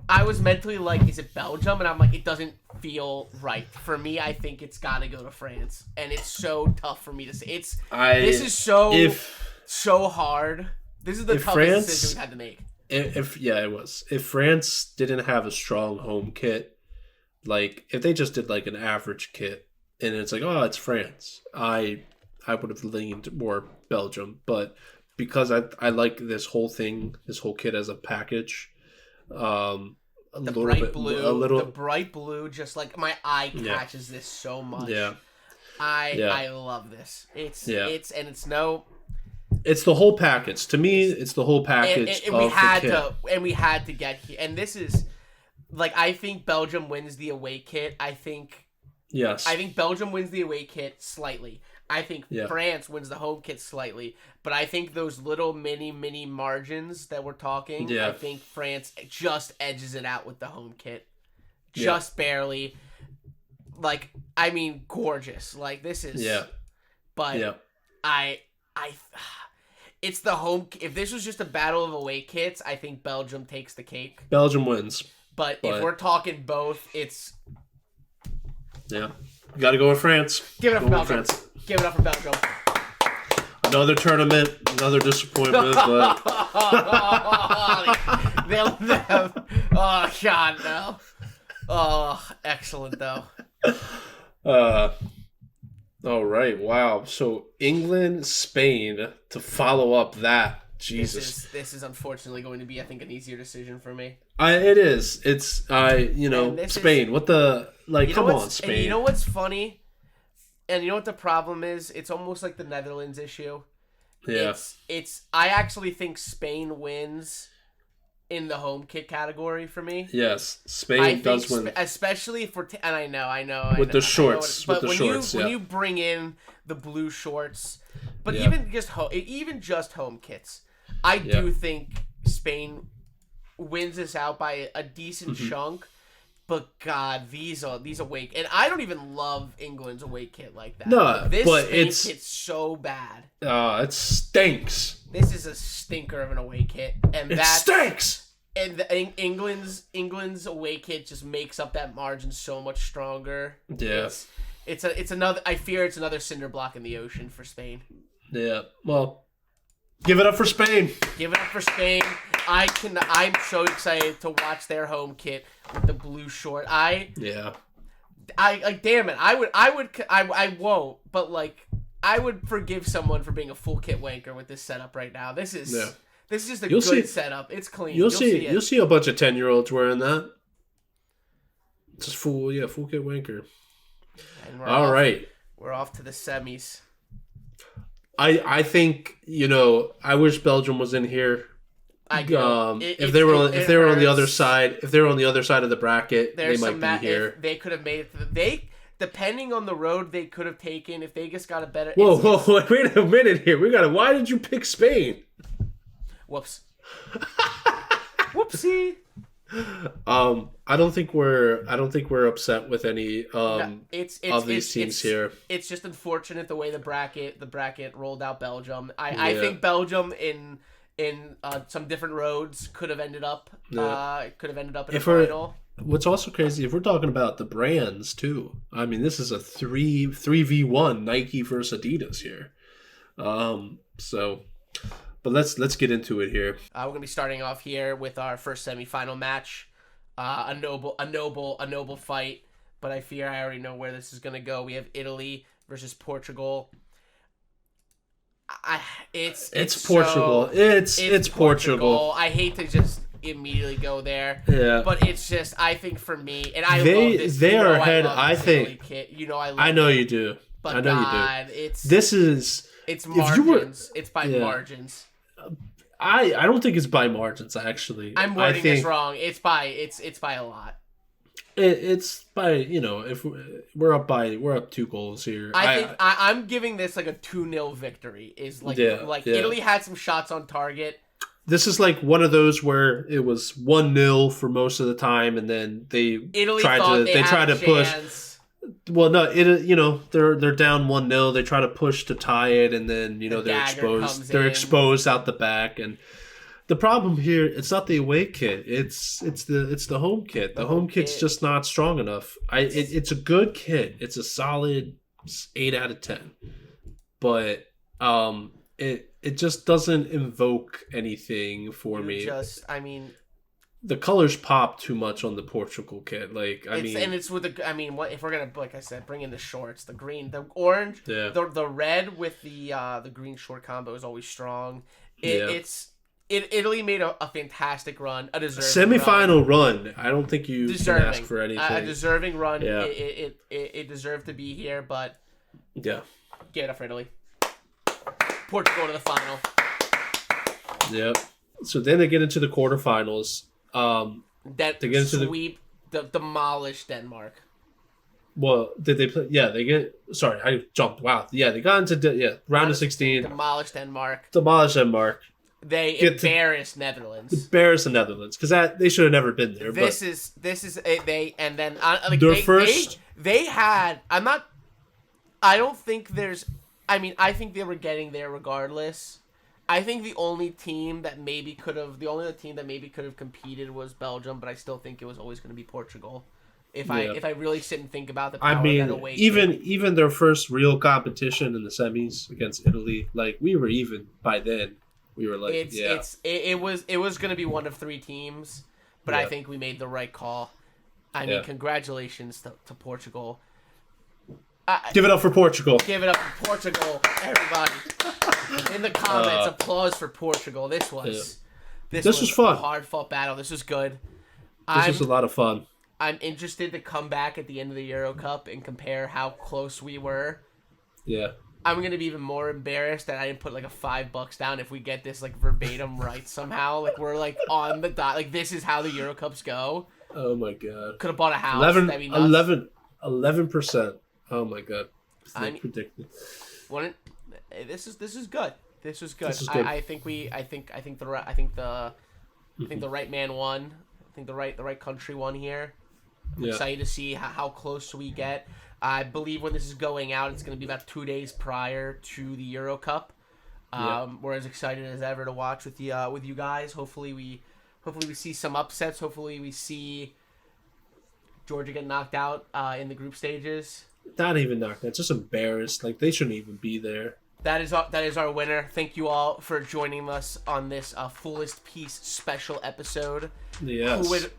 I was mentally is it Belgium? And I'm it doesn't feel right for me. I think it's got to go to France, and it's so tough for me to say. This is so hard. This is the toughest decision we've had to make. It was. If France didn't have a strong home kit, if they just did an average kit, and it's it's France, I would have leaned more Belgium, but because I like this whole kit as a package, the bright blue, just my eye catches this so much. Yeah, I love this. It's the whole package. To me, it's the whole package. And we had to get here, and this is I think Belgium wins the away kit. I think Belgium wins the away kit slightly. I think France wins the home kit slightly, but I think those little mini margins that we're talking, I think France just edges it out with the home kit, just barely. Gorgeous. This is. But it's the home. If this was just a battle of away kits, I think Belgium takes the cake. Belgium wins. But if we're talking both, it's. Yeah. You got to go with France. Give it up for Belgium. Give it up for Belgium. Another tournament, another disappointment, but they'll have. Oh God, no. Oh, excellent though. All right, wow. So England, Spain to follow up that. Jesus, this is unfortunately going to be, I think, an easier decision for me. It is. It's Spain. What the come on, Spain. And you know what's funny? And you know what the problem is? It's almost like the Netherlands issue. Yeah. I actually think Spain wins in the home kit category for me. Yes, Spain does win, especially and I know with the shorts. But when you bring in the blue shorts, but even just home kits, I do think Spain wins this out by a decent chunk. But God, these away, and I don't even love England's away kit like that. No, this but kit's so bad. It stinks. This is a stinker of an away kit, and it stinks. And England's away kit just makes up that margin so much stronger. Yeah. It's another. I fear it's another cinder block in the ocean for Spain. Yeah. Well, give it up for Spain. Give it up for Spain. I'm so excited to watch their home kit with the blue short. Yeah. I damn it. I won't. But like, I would forgive someone for being a full kit wanker with this setup right now. This is. Yeah. This is just a You'll good see, setup. It's clean. You'll see a bunch of 10-year-olds wearing that. It's just full kit wanker. All right. We're off to the semis. I think, I wish Belgium was in here. I do. If they were on the other side, if they were on the other side of the bracket, they might be here. They could have made it. Depending on the road they could have taken, if they just got a better. Whoa! Wait a minute here. Why did you pick Spain? Whoops. Whoopsie. I don't think we're upset with any of these teams here. It's just unfortunate the way the bracket rolled out Belgium. I think Belgium in some different roads could have ended up in a final. What's also crazy, if we're talking about the brands too, I mean, this is a 3v1 Nike versus Adidas here. But let's get into it here. We're gonna be starting off here with our first semifinal match. A noble fight, but I fear I already know where this is gonna go. We have Italy versus Portugal. It's Portugal. It's Portugal. I hate to just immediately go there. Yeah. But it's just, I think for me, and I love this. They are ahead. I think. Kit. I love. I know you do. But I know God, you do. It's margins. It's by margins. I don't think it's by margins, actually. I'm wording this wrong. It's by a lot. It's by, if we're up 2 goals here. I think I'm giving this like a 2-0 victory. Italy had some shots on target. This is like one of those where it was 1-0 for most of the time, and then they tried to push. Well, no, they're down 1-0. They try to push to tie it, and then they're exposed. They're exposed out the back, and the problem here, it's not the away kit. It's the home kit. The home kit's just not strong enough. It's a good kit. It's a solid 8 out of 10, but it just doesn't invoke anything for me. The colors pop too much on the Portugal kit. It's with what if we're gonna, like I said, bring in the shorts, the green, the orange, the red with the green short combo is always strong. Italy made a fantastic run, a deserving semifinal run. I don't think you can ask for anything. A deserving run. Yeah. It deserved to be here, but yeah, give it up for Italy. Portugal to the final. Yep. So then they get into the quarterfinals. Demolish Denmark. Well, did they play? Yeah, they get. Sorry, I jumped. Wow. Yeah, they got into round of 16. Demolish Denmark. They embarrassed Netherlands. Embarrassed the Netherlands because they should have never been there. This is they and then their first. They had. I don't think there's. I think they were getting there regardless. I think the only team that maybe could have competed was Belgium, but I still think it was always going to be Portugal. If I really sit and think about the power of that away even their first real competition in the semis against Italy, we were even by then. We were it was going to be one of 3 teams, but I think we made the right call. Congratulations to Portugal. Give it up for Portugal. Give it up for Portugal, everybody. In the comments, applause for Portugal. This was fun. A hard-fought battle. This was good. This was a lot of fun. I'm interested to come back at the end of the Euro Cup and compare how close we were. Yeah. I'm going to be even more embarrassed that I didn't put a $5 down if we get this verbatim right somehow. We're on the dot. This is how the Euro Cups go. Oh my God. Could have bought a house. 11%. Oh my God. It's ridiculous. This is good. This was good. I think the right man won. I think the right country won here. I'm excited to see how close we get. I believe when this is going out, it's going to be about 2 days prior to the Euro Cup. We're as excited as ever to watch with you guys. Hopefully Hopefully we see some upsets. Hopefully we see Georgia get knocked out in the group stages. Not even knocked out, just embarrassed. Like, they shouldn't even be there. That is our winner. Thank you all for joining us on this Fullest Piece special episode. Yes.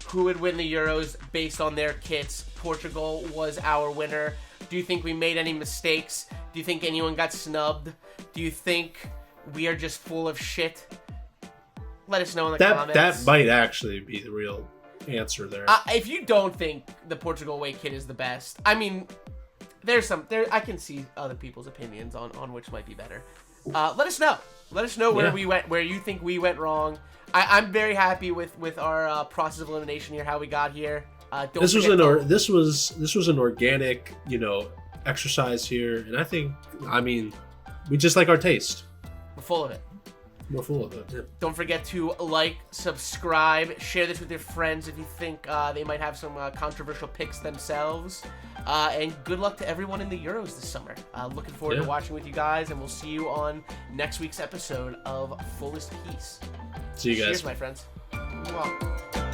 Who would win the Euros based on their kits? Portugal was our winner. Do you think we made any mistakes? Do you think anyone got snubbed? Do you think we are just full of shit? Let us know in the comments. That might actually be the real answer there. If you don't think the Portugal away kit is the best, I mean, I can see other people's opinions on which might be better. Let us know. Let us know where we went, where you think we went wrong. I'm very happy with our process of elimination here, how we got here. This was an organic, exercise here, and I mean, we just like our taste. We're full of it. We're full of it. Yeah. Don't forget to like, subscribe, share this with your friends if you think they might have some controversial picks themselves. And good luck to everyone in the Euros this summer. Looking forward to watching with you guys, and we'll see you on next week's episode of Fullest Piece. See you guys. Cheers, my friends. Mwah.